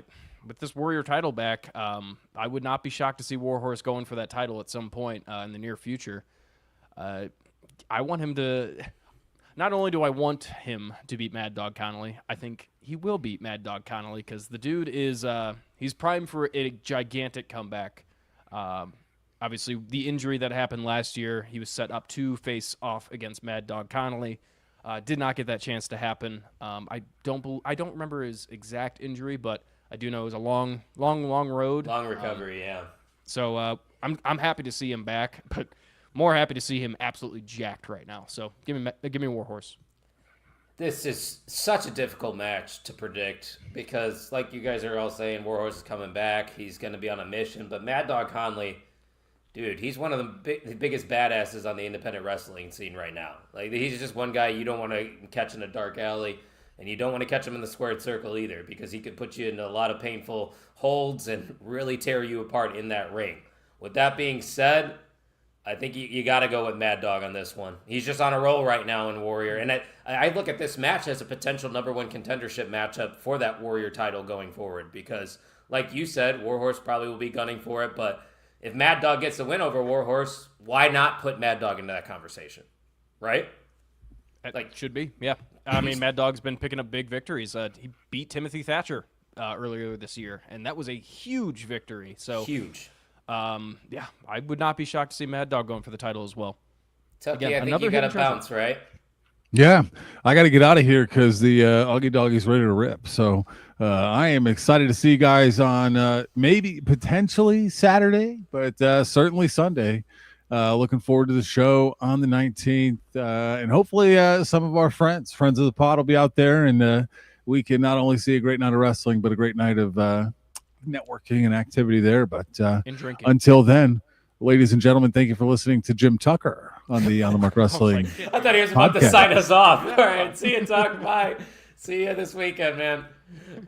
with this Warrior title back, I would not be shocked to see Warhorse going for that title at some point in the near future. I want him to. Not only do I want him to beat Mad Dog Connolly, I think he will beat Mad Dog Connolly because the dude is he's primed for a gigantic comeback. Obviously, the injury that happened last year, he was set up to face off against Mad Dog Connolly. Did not get that chance to happen. I don't remember his exact injury, but I do know it was a long road. Long recovery, yeah. So I'm happy to see him back, but more happy to see him absolutely jacked right now. So give me Warhorse. This is such a difficult match to predict because, like you guys are all saying, Warhorse is coming back. He's going to be on a mission, but Mad Dog Conley, dude, he's one of the biggest badasses on the independent wrestling scene right now. Like, he's just one guy you don't want to catch in a dark alley, and you don't want to catch him in the squared circle either because he could put you in a lot of painful holds and really tear you apart in that ring. With that being said, I think you got to go with Mad Dog on this one. He's just on a roll right now in Warrior, and I look at this match as a potential number one contendership matchup for that Warrior title going forward because, like you said, Warhorse probably will be gunning for it, but if Mad Dog gets the win over Warhorse, why not put Mad Dog into that conversation, right? Like, should be, yeah. I mean, Mad Dog's been picking up big victories. He beat Timothy Thatcher earlier this year, and that was a huge victory. So huge. Yeah, I would not be shocked to see Mad Dog going for the title as well. Tucky, I think you got to bounce, right? Yeah, I got to get out of here because the Augie Doggy's ready to rip. So I am excited to see you guys on maybe potentially Saturday, but certainly Sunday. Looking forward to the show on the 19th. And hopefully some of our friends of the pod will be out there and we can not only see a great night of wrestling, but a great night of networking and activity there. But And drinking. until then, ladies and gentlemen, thank you for listening to Jim Tucker on the Mark Wrestling. I thought he was about to Podcast. sign us off. All right, see you, Doc. Bye. See you this weekend, man.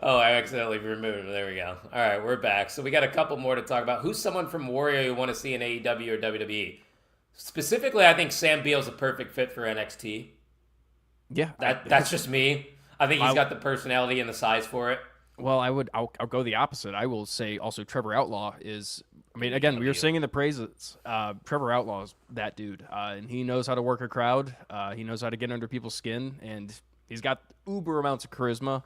Oh, I accidentally removed him. There we go. All right, we're back. So we got a couple more to talk about. Who's someone from Warrior you want to see in AEW or WWE? Specifically, I think Sam Beale's a perfect fit for NXT. Yeah. That's just me. I think he's got the personality and the size for it. Well, I'll go the opposite. I will say also Trevor Outlaw is. I mean, again, we were singing the praises. Trevor Outlaw is that dude, and he knows how to work a crowd. He knows how to get under people's skin, and he's got uber amounts of charisma.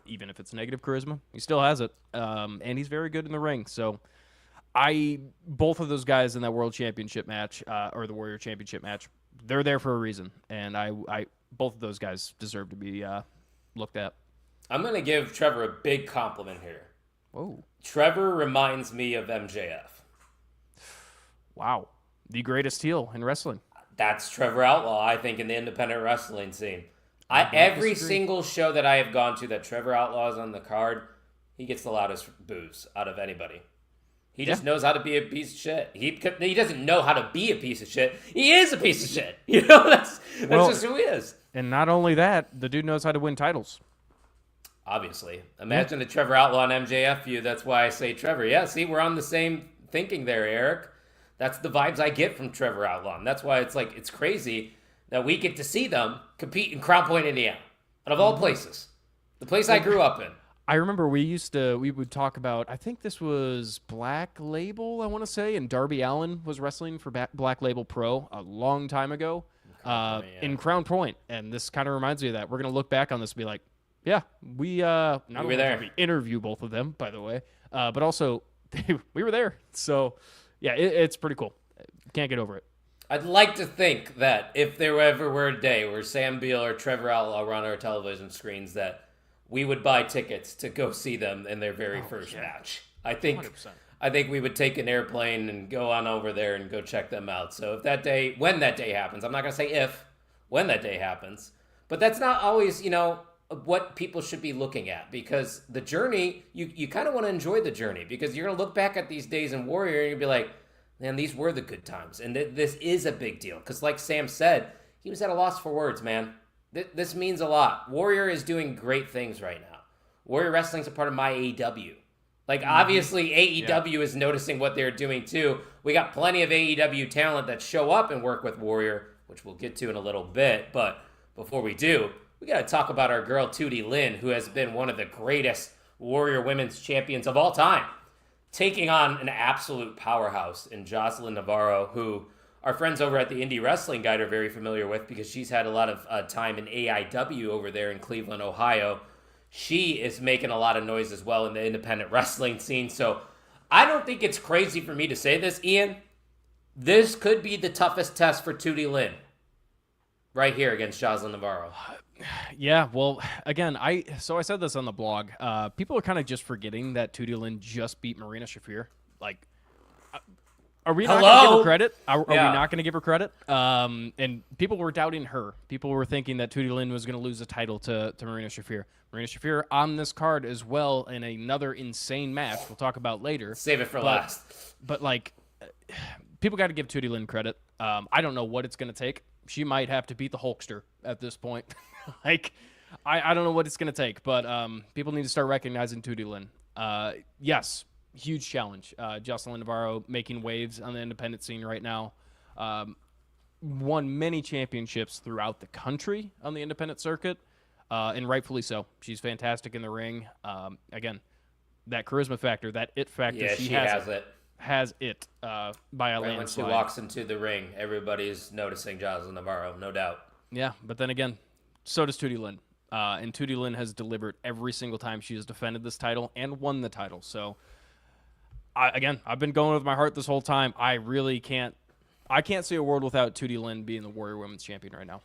Even if it's negative charisma, he still has it, and he's very good in the ring. So, both of those guys in that World Championship match or the Warrior Championship match, they're there for a reason, and I both of those guys deserve to be looked at. I'm going to give Trevor a big compliment here. Whoa. Trevor reminds me of MJF. Wow. The greatest heel in wrestling. That's Trevor Outlaw, I think, in the independent wrestling scene. Every single show that I have gone to that Trevor Outlaw is on the card, he gets the loudest boos out of anybody. He just knows how to be a piece of shit. He doesn't know how to be a piece of shit. He is a piece of shit. You know, that's just who he is. And not only that, the dude knows how to win titles. Obviously. Imagine a Trevor Outlaw and MJF feud. That's why I say Trevor. Yeah, see, we're on the same thinking there, Eric. That's the vibes I get from Trevor Outlaw. And that's why it's crazy that we get to see them compete in Crown Point, Indiana. Out of all places. The place I grew up in. I remember we would talk about, I think this was Black Label, I want to say, and Darby Allin was wrestling for Black Label Pro a long time ago in Crown Point. And this kind of reminds me of that. We're going to look back on this and be like, yeah, we not only did we interview both of them, by the way, but also we were there. So, yeah, it's pretty cool. Can't get over it. I'd like to think that if there ever were a day where Sam Beale or Trevor Outlaw were on our television screens, that we would buy tickets to go see them in their very first match. I think 100%. We would take an airplane and go on over there and go check them out. So when that day happens, I'm not going to say if, when that day happens, but that's not always, what people should be looking at, because the journey, you kind of want to enjoy the journey, because you're going to look back at these days in Warrior and you'll be like, man, these were the good times. And this is a big deal. Because like Sam said, he was at a loss for words, man. This means a lot. Warrior is doing great things right now. Warrior Wrestling's a part of my AEW. Like, obviously, AEW is noticing what they're doing, too. We got plenty of AEW talent that show up and work with Warrior, which we'll get to in a little bit. But before we do, we got to talk about our girl, Tootie Lynn, who has been one of the greatest Warrior Women's Champions of all time, taking on an absolute powerhouse in Jocelyn Navarro, who our friends over at the Indie Wrestling Guide are very familiar with because she's had a lot of time in AIW over there in Cleveland, Ohio. She is making a lot of noise as well in the independent wrestling scene. So I don't think it's crazy for me to say this, Ian. This could be the toughest test for Tootie Lynn right here against Jocelyn Navarro. Yeah, well, again, I said this on the blog. People are kind of just forgetting that Tootie Lynn just beat Marina Shafir. Like, are we not going to give her credit? Are we not going to give her credit? And people were doubting her. People were thinking that Tootie Lynn was going to lose the title to Marina Shafir. Marina Shafir on this card as well in another insane match we'll talk about later. Save it for last. But, like, people got to give Tootie Lynn credit. I don't know what it's going to take. She might have to beat the Hulkster at this point. Like, I don't know what it's going to take, but people need to start recognizing Tootie Lynn. Yes, huge challenge. Jocelyn Navarro making waves on the independent scene right now. Won many championships throughout the country on the independent circuit, and rightfully so. She's fantastic in the ring. Again, that charisma factor, that it factor, yeah, she has it. Has it by a landslide. When she walks into the ring, everybody's noticing Jocelyn Navarro, no doubt. Yeah, but then again, so does Tootie Lynn. And Tootie Lynn has delivered every single time she has defended this title and won the title. So, I've been going with my heart this whole time. I can't see a world without Tootie Lynn being the Warrior Women's Champion right now.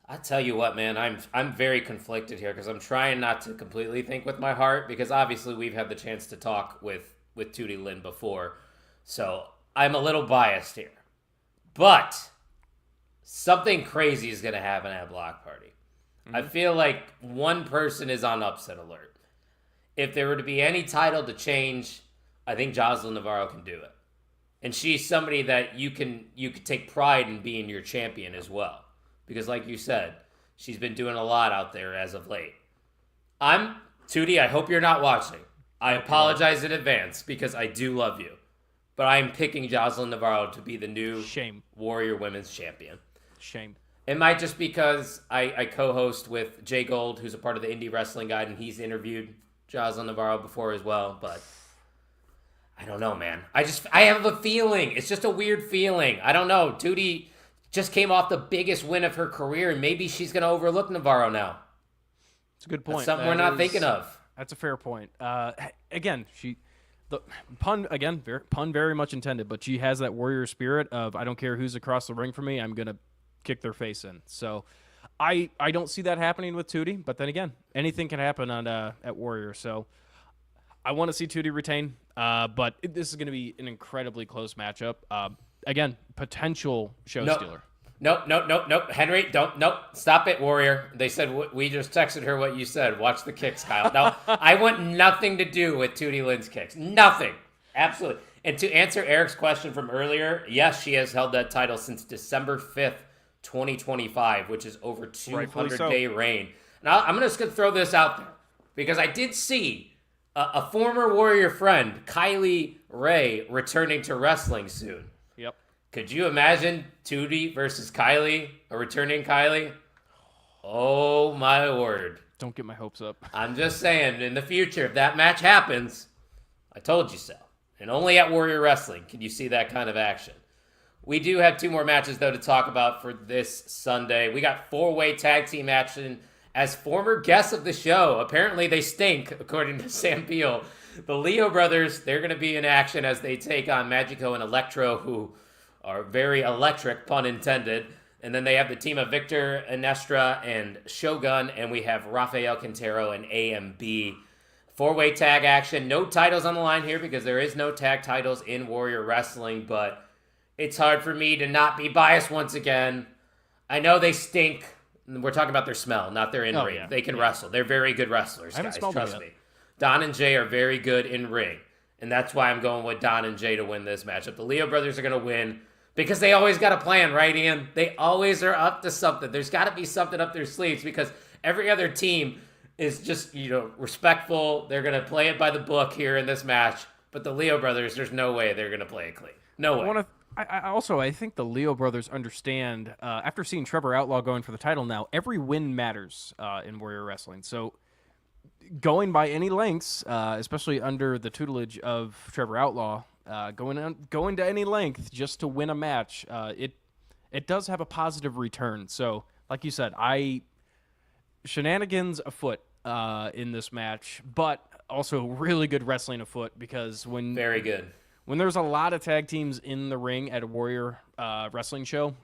I tell you what, man, I'm very conflicted here because I'm trying not to completely think with my heart, because obviously we've had the chance to talk with Tootie Lynn before. So I'm a little biased here. But something crazy is going to happen at a block party. I feel like one person is on upset alert. If there were to be any title to change, I think Jocelyn Navarro can do it. And she's somebody that you could take pride in being your champion as well. Because like you said, she's been doing a lot out there as of late. Tootie, I hope you're not watching. I apologize in advance because I do love you. But I'm picking Jocelyn Navarro to be the new Warrior Women's Champion. Shame. It might just because I co-host with Jay Gold, who's a part of the Indie Wrestling Guide, and he's interviewed Jocelyn Navarro before as well, but I don't know, man. I have a feeling. It's just a weird feeling. I don't know. Tootie just came off the biggest win of her career, and maybe she's going to overlook Navarro now. It's a good point. That's something we're not thinking of. That's a fair point. Again, the pun very much intended, but she has that warrior spirit of I don't care who's across the ring from me, I'm going to kick their face in. So I don't see that happening with Tootie, but then again, anything can happen at Warrior. So I want to see Tootie retain, but this is going to be an incredibly close matchup. Again, potential show stealer. Nope. Henry, stop it, Warrior. They said we just texted her what you said. Watch the kicks, Kyle. No, I want nothing to do with Tootie Lynn's kicks. Nothing. Absolutely. And to answer Eric's question from earlier, yes, she has held that title since December 5th, 2025, which is over 200-day reign. Now, I'm just going to throw this out there because I did see a former Warrior friend, Kylie Ray, returning to wrestling soon. Yep. Could you imagine Tootie versus Kylie, a returning Kylie? Oh, my word. Don't get my hopes up. I'm just saying, in the future, if that match happens, I told you so. And only at Warrior Wrestling can you see that kind of action. We do have 2 more matches, though, to talk about for this Sunday. We got 4-way tag team action as former guests of the show. Apparently, they stink, according to Sam Beale. The Leo brothers, they're going to be in action as they take on Magico and Electro, who are very electric, pun intended. And then they have the team of Victor, Inestra, and Shogun. And we have Rafael Quintero and AMB. 4-way tag action. No titles on the line here because there is no tag titles in Warrior Wrestling, but it's hard for me to not be biased once again. I know they stink. We're talking about their smell, not their in-ring. Yeah. They can wrestle. They're very good wrestlers, guys. Trust them me. Don and Jay are very good in-ring, and that's why I'm going with Don and Jay to win this matchup. The Leo brothers are going to win because they always got a plan, right, Ian? They always are up to something. There's got to be something up their sleeves because every other team is just, respectful. They're going to play it by the book here in this match. But the Leo brothers, there's no way they're going to play it clean. No way. I think the Leo brothers understand, after seeing Trevor Outlaw going for the title now, every win matters in Warrior Wrestling. So going by any lengths, especially under the tutelage of Trevor Outlaw, going to any length just to win a match, it does have a positive return. So, like you said, shenanigans afoot in this match, but also really good wrestling afoot because very good. When there's a lot of tag teams in the ring at a Warrior wrestling show,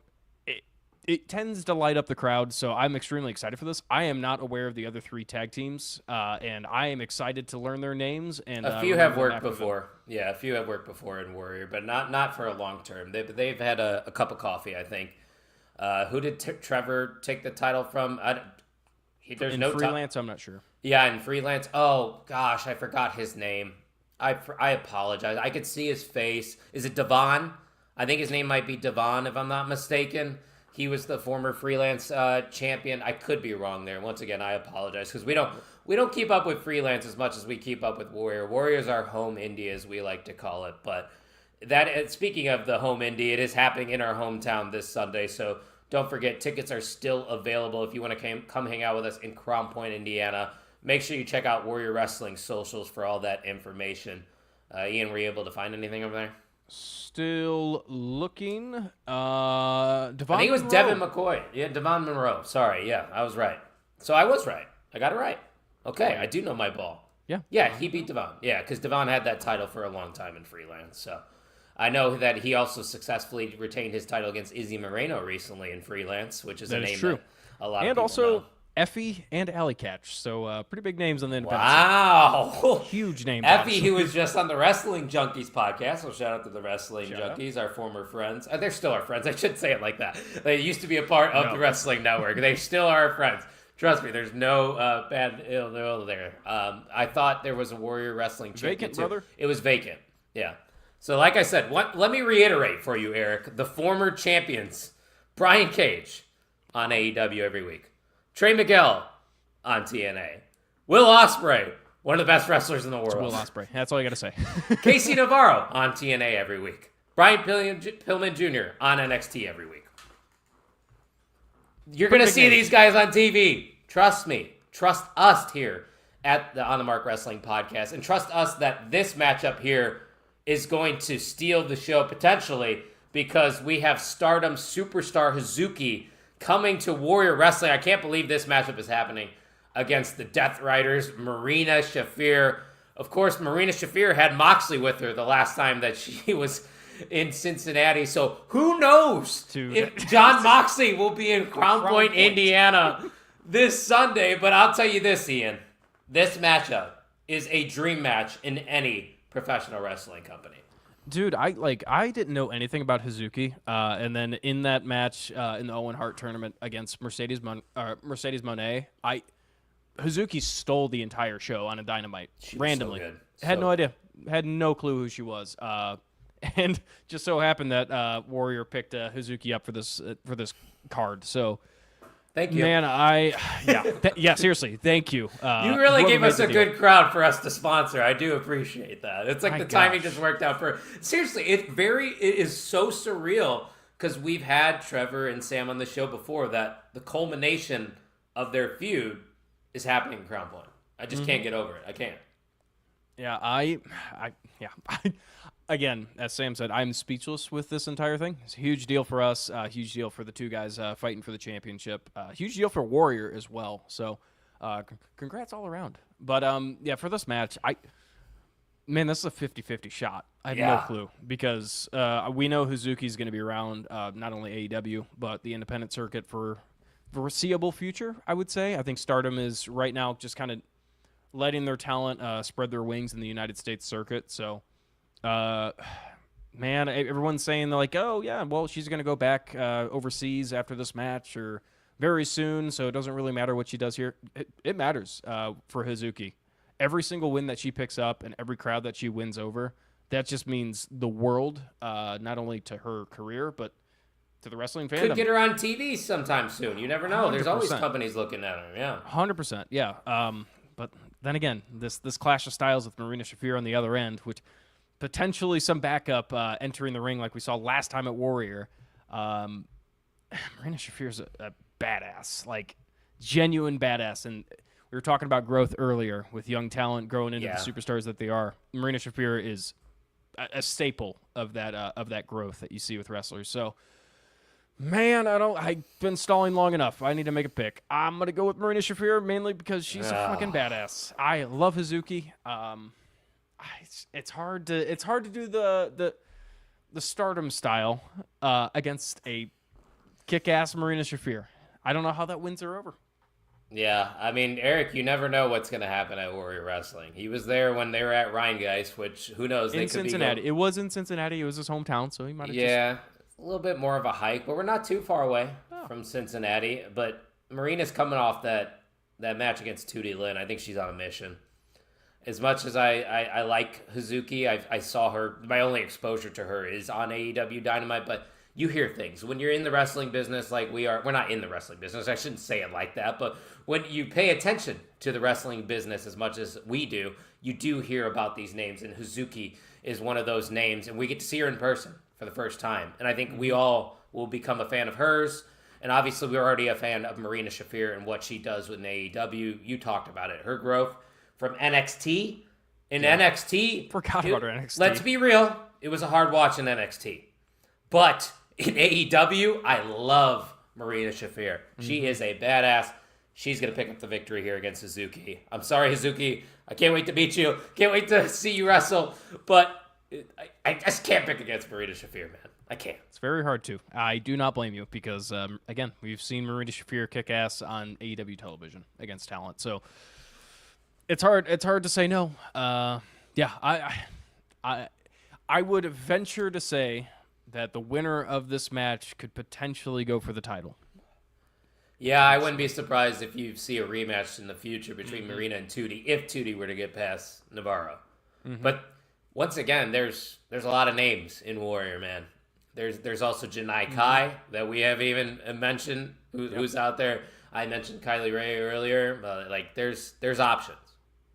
it tends to light up the crowd, so I'm extremely excited for this. I am not aware of the other 3 tag teams, and I am excited to learn their names. And a few have worked before. Yeah, a few have worked before in Warrior, but not for a long term. They've had a cup of coffee, I think. Who did Trevor take the title from? There's no freelance. I'm not sure. Yeah, in freelance. Oh gosh, I forgot his name. I apologize. I could see his face. Is it Devon? I think his name might be Devon, if I'm not mistaken. He was the former freelance champion. I could be wrong there. Once again, I apologize because we don't keep up with freelance as much as we keep up with Warrior. Warrior's our home indie, as we like to call it. But speaking of the home indie, it is happening in our hometown this Sunday. So don't forget, tickets are still available if you want to come hang out with us in Crown Point, Indiana. Make sure you check out Warrior Wrestling socials for all that information. Ian, were you able to find anything over there? Still looking. I think it was Devin McCoy. Yeah, Devon Monroe. Sorry. Yeah, I was right. So I was right. I got it right. Okay, I do know my ball. Yeah. Yeah, he beat Devon. Yeah, because Devon had that title for a long time in freelance. So I know that he also successfully retained his title against Izzy Moreno recently in freelance, which is a name that a lot of people know. Effie and Alley Catch. So pretty big names on the independent Wow. Huge names. Effie, who was just on the Wrestling Junkies podcast. So shout out to the Wrestling Junkies, our former friends. They're still our friends. I shouldn't say it like that. They used to be a part of the Wrestling Network. They still are our friends. Trust me, there's no bad ill there. I thought there was a Warrior Wrestling Vacant, championship. brother? It was vacant. Yeah. So like I said, let me reiterate for you, Eric. The former champions, Brian Cage on AEW every week. Trey Miguel on TNA. Will Ospreay, one of the best wrestlers in the world. Will Ospreay. That's all you got to say. Casey Navarro on TNA every week. Brian Pillman Jr. on NXT every week. You're going to see these guys on TV. Trust me. Trust us here at the On the Mark Wrestling Podcast. And trust us that this matchup here is going to steal the show potentially because we have Stardom superstar Hazuki coming to Warrior Wrestling. I can't believe this matchup is happening against the Death Riders, Marina Shafir. Of course, Marina Shafir had Moxley with her the last time that she was in Cincinnati. So who knows if John Moxley will be in Crown Point, Indiana this Sunday. But I'll tell you this, Ian. This matchup is a dream match in any professional wrestling company. Dude, I didn't know anything about Hazuki, and then in that match in the Owen Hart tournament against Mercedes Moné, Hazuki stole the entire show on a Dynamite randomly. So good. Had no idea, had no clue who she was, and just so happened that Warrior picked Hazuki up for this card. So, thank you, man. Yeah, seriously, thank you. You really gave us a good crowd for us to sponsor. I do appreciate that. It's like the timing just worked out for. Seriously, it is so surreal because we've had Trevor and Sam on the show before. That the culmination of their feud is happening in Crown Point. I just can't get over it. I can't. Yeah, again, as Sam said, I'm speechless with this entire thing. It's a huge deal for us, huge deal for the two guys fighting for the championship, huge deal for Warrior as well. So, congrats all around. But, for this match, this is a 50-50 shot. I have no clue because we know Hazuki's going to be around not only AEW, but the independent circuit for the foreseeable future, I would say. I think Stardom is right now just kind of letting their talent spread their wings in the United States circuit. So, everyone's saying they're like, oh, yeah, well, she's going to go back overseas after this match or very soon, so it doesn't really matter what she does here. It matters for Hazuki. Every single win that she picks up and every crowd that she wins over, that just means the world, not only to her career, but to the wrestling fandom. Could get her on TV sometime soon. You never know. 100%. There's always companies looking at her. Yeah, 100%. Yeah. But then again, this clash of styles with Marina Shafir on the other end, which potentially some backup entering the ring like we saw last time at Warrior. Marina Shafir's a badass, like genuine badass. And we were talking about growth earlier with young talent growing into the superstars that they are. Marina Shafir is a staple of that growth that you see with wrestlers. So, man, I've been stalling long enough. I need to make a pick. I'm going to go with Marina Shafir mainly because she's a fucking badass. I love Hazuki. It's hard to do the Stardom style against a kick-ass Marina Shafir. I don't know how that wins her over. Yeah, I mean, Eric, you never know what's going to happen at Warrior Wrestling. He was there when they were at Rheingeist, which who knows? In Cincinnati. It was in Cincinnati. It was his hometown, so he might have a little bit more of a hike, but we're not too far away from Cincinnati. But Marina's coming off that match against Tootie Lynn. I think she's on a mission. As much as I like Hazuki, I saw her. My only exposure to her is on AEW Dynamite, but you hear things. When you're in the wrestling business like we are, we're not in the wrestling business. I shouldn't say it like that, but when you pay attention to the wrestling business as much as we do, you do hear about these names, and Hazuki is one of those names, and we get to see her in person for the first time. And I think we all will become a fan of hers. And obviously, we're already a fan of Marina Shafir and what she does with AEW. You talked about it. Her growth from NXT. NXT. Forgot about her NXT. Let's be real. It was a hard watch in NXT. But in AEW, I love Marina Shafir. She is a badass. She's going to pick up the victory here against Hazuki. I'm sorry, Hazuki. I can't wait to beat you. Can't wait to see you wrestle. But I just can't pick against Marina Shafir, man. I can't. It's very hard to. I do not blame you because, again, we've seen Marina Shafir kick ass on AEW television against talent. So it's hard. It's hard to say no. I would venture to say that the winner of this match could potentially go for the title. Yeah, I wouldn't be surprised if you see a rematch in the future between Marina and Tootie if Tootie were to get past Navarro. But once again, there's a lot of names in Warrior, man. There's also Janai Kai that we haven't even mentioned who's out there. I mentioned Kylie Ray earlier. There's options.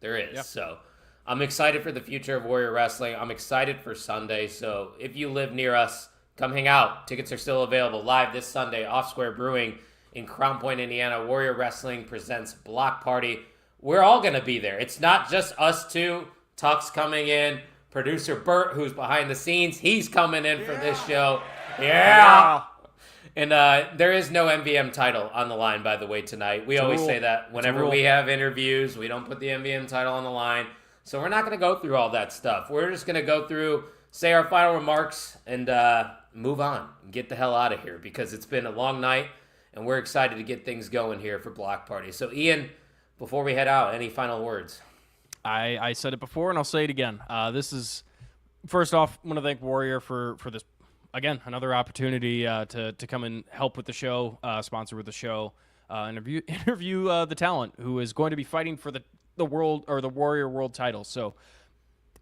There is. Yep. So I'm excited for the future of Warrior Wrestling. I'm excited for Sunday. So if you live near us, come hang out. Tickets are still available live this Sunday. Off Square Brewing in Crown Point, Indiana. Warrior Wrestling presents Block Party. We're all going to be there. It's not just us two. Tuck's coming in. Producer Bert, who's behind the scenes, he's coming in for this show. Yeah. And there is no MVM title on the line, by the way, tonight. We always say that whenever we have interviews, we don't put the MVM title on the line. So we're not going to go through all that stuff. We're just going to go through, say our final remarks, and move on. Get the hell out of here because it's been a long night, and we're excited to get things going here for Block Party. So, Ian, before we head out, any final words? I said it before, and I'll say it again. This is, first off, I want to thank Warrior for this, again, another opportunity to come and help with the show, sponsor with the show, interview the talent who is going to be fighting for the world or the Warrior World title. So,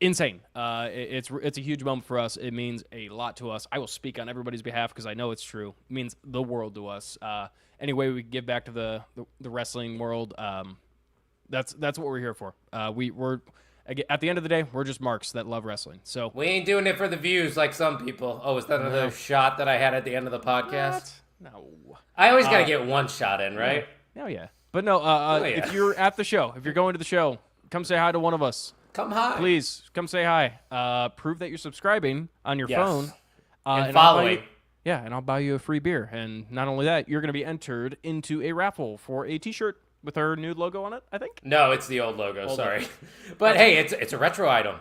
insane. It's a huge moment for us. It means a lot to us. I will speak on everybody's behalf because I know it's true. It means the world to us. Any way we can give back to the wrestling world, that's what we're here for. We're at the end of the day, we're just marks that love wrestling. So we ain't doing it for the views like some people. Oh, is that another shot that I had at the end of the podcast? What? No. I always got to get one shot in, right? Oh, yeah. But no, yeah. If you're at the show, if you're going to the show, come say hi to one of us. Come hi. Please, come say hi. Prove that you're subscribing on your phone. And following. And I'll buy you a free beer. And not only that, you're going to be entered into a raffle for a T-shirt with our new logo on it, I think. No, it's the old logo. Sorry. But hey, it's a retro item.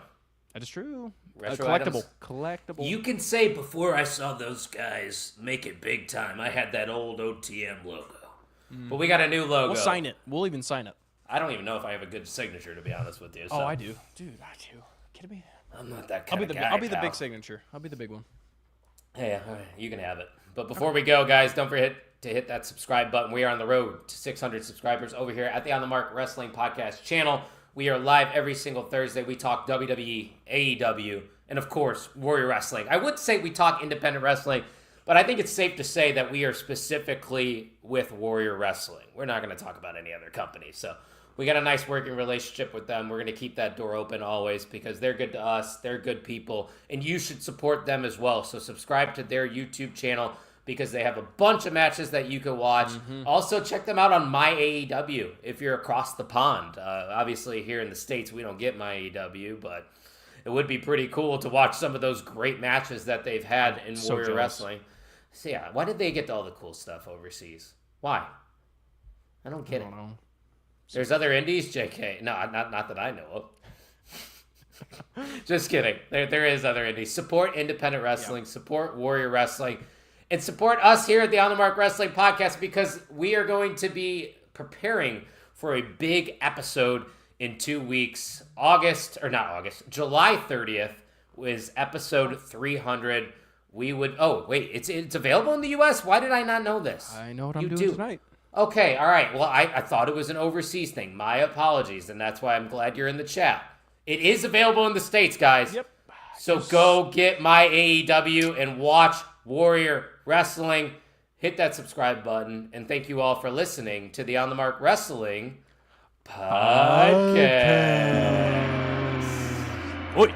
That is true. Retro Collectible. items. Collectible. You can say before I saw those guys make it big time, I had that old OTM logo. But we got a new logo. We'll sign it. We'll even sign it. I don't even know if I have a good signature, to be honest with you. So. Oh, I do. Dude, I do. Kidding me? I'm not that kind of guy, I'll be the pal. big signature. I'll be the big one. Hey, all right, you can have it. But before we go, guys, don't forget to hit that subscribe button. We are on the road to 600 subscribers over here at the On the Mark Wrestling Podcast channel. We are live every single Thursday. We talk WWE, AEW, and of course, Warrior Wrestling. I would say we talk independent wrestling, but I think it's safe to say that we are specifically with Warrior Wrestling. We're not going to talk about any other company. So we got a nice working relationship with them. We're going to keep that door open always because they're good to us. They're good people, and you should support them as well. So subscribe to their YouTube channel because they have a bunch of matches that you can watch. Also, check them out on My AEW if you're across the pond. Obviously, here in the States, we don't get My AEW, but it would be pretty cool to watch some of those great matches that they've had in Warrior jealous. Wrestling. So, yeah, why did they get all the cool stuff overseas? Why? I don't get it. know. There's other indies, JK. No, not that I know of. Just kidding. There is other indies. Support independent wrestling. Support Warrior Wrestling. And support us here at the On the Mark Wrestling Podcast because we are going to be preparing for a big episode in 2 weeks. July 30th was episode 300. It's available in the U.S.? Why did I not know this? I know what I'm doing tonight. Okay, all right. Well, I thought it was an overseas thing. My apologies, and that's why I'm glad you're in the chat. It is available in the States, guys. Yep. So go get My AEW and watch Warrior Wrestling. Hit that subscribe button, and thank you all for listening to the On the Mark Wrestling Podcast. Oi.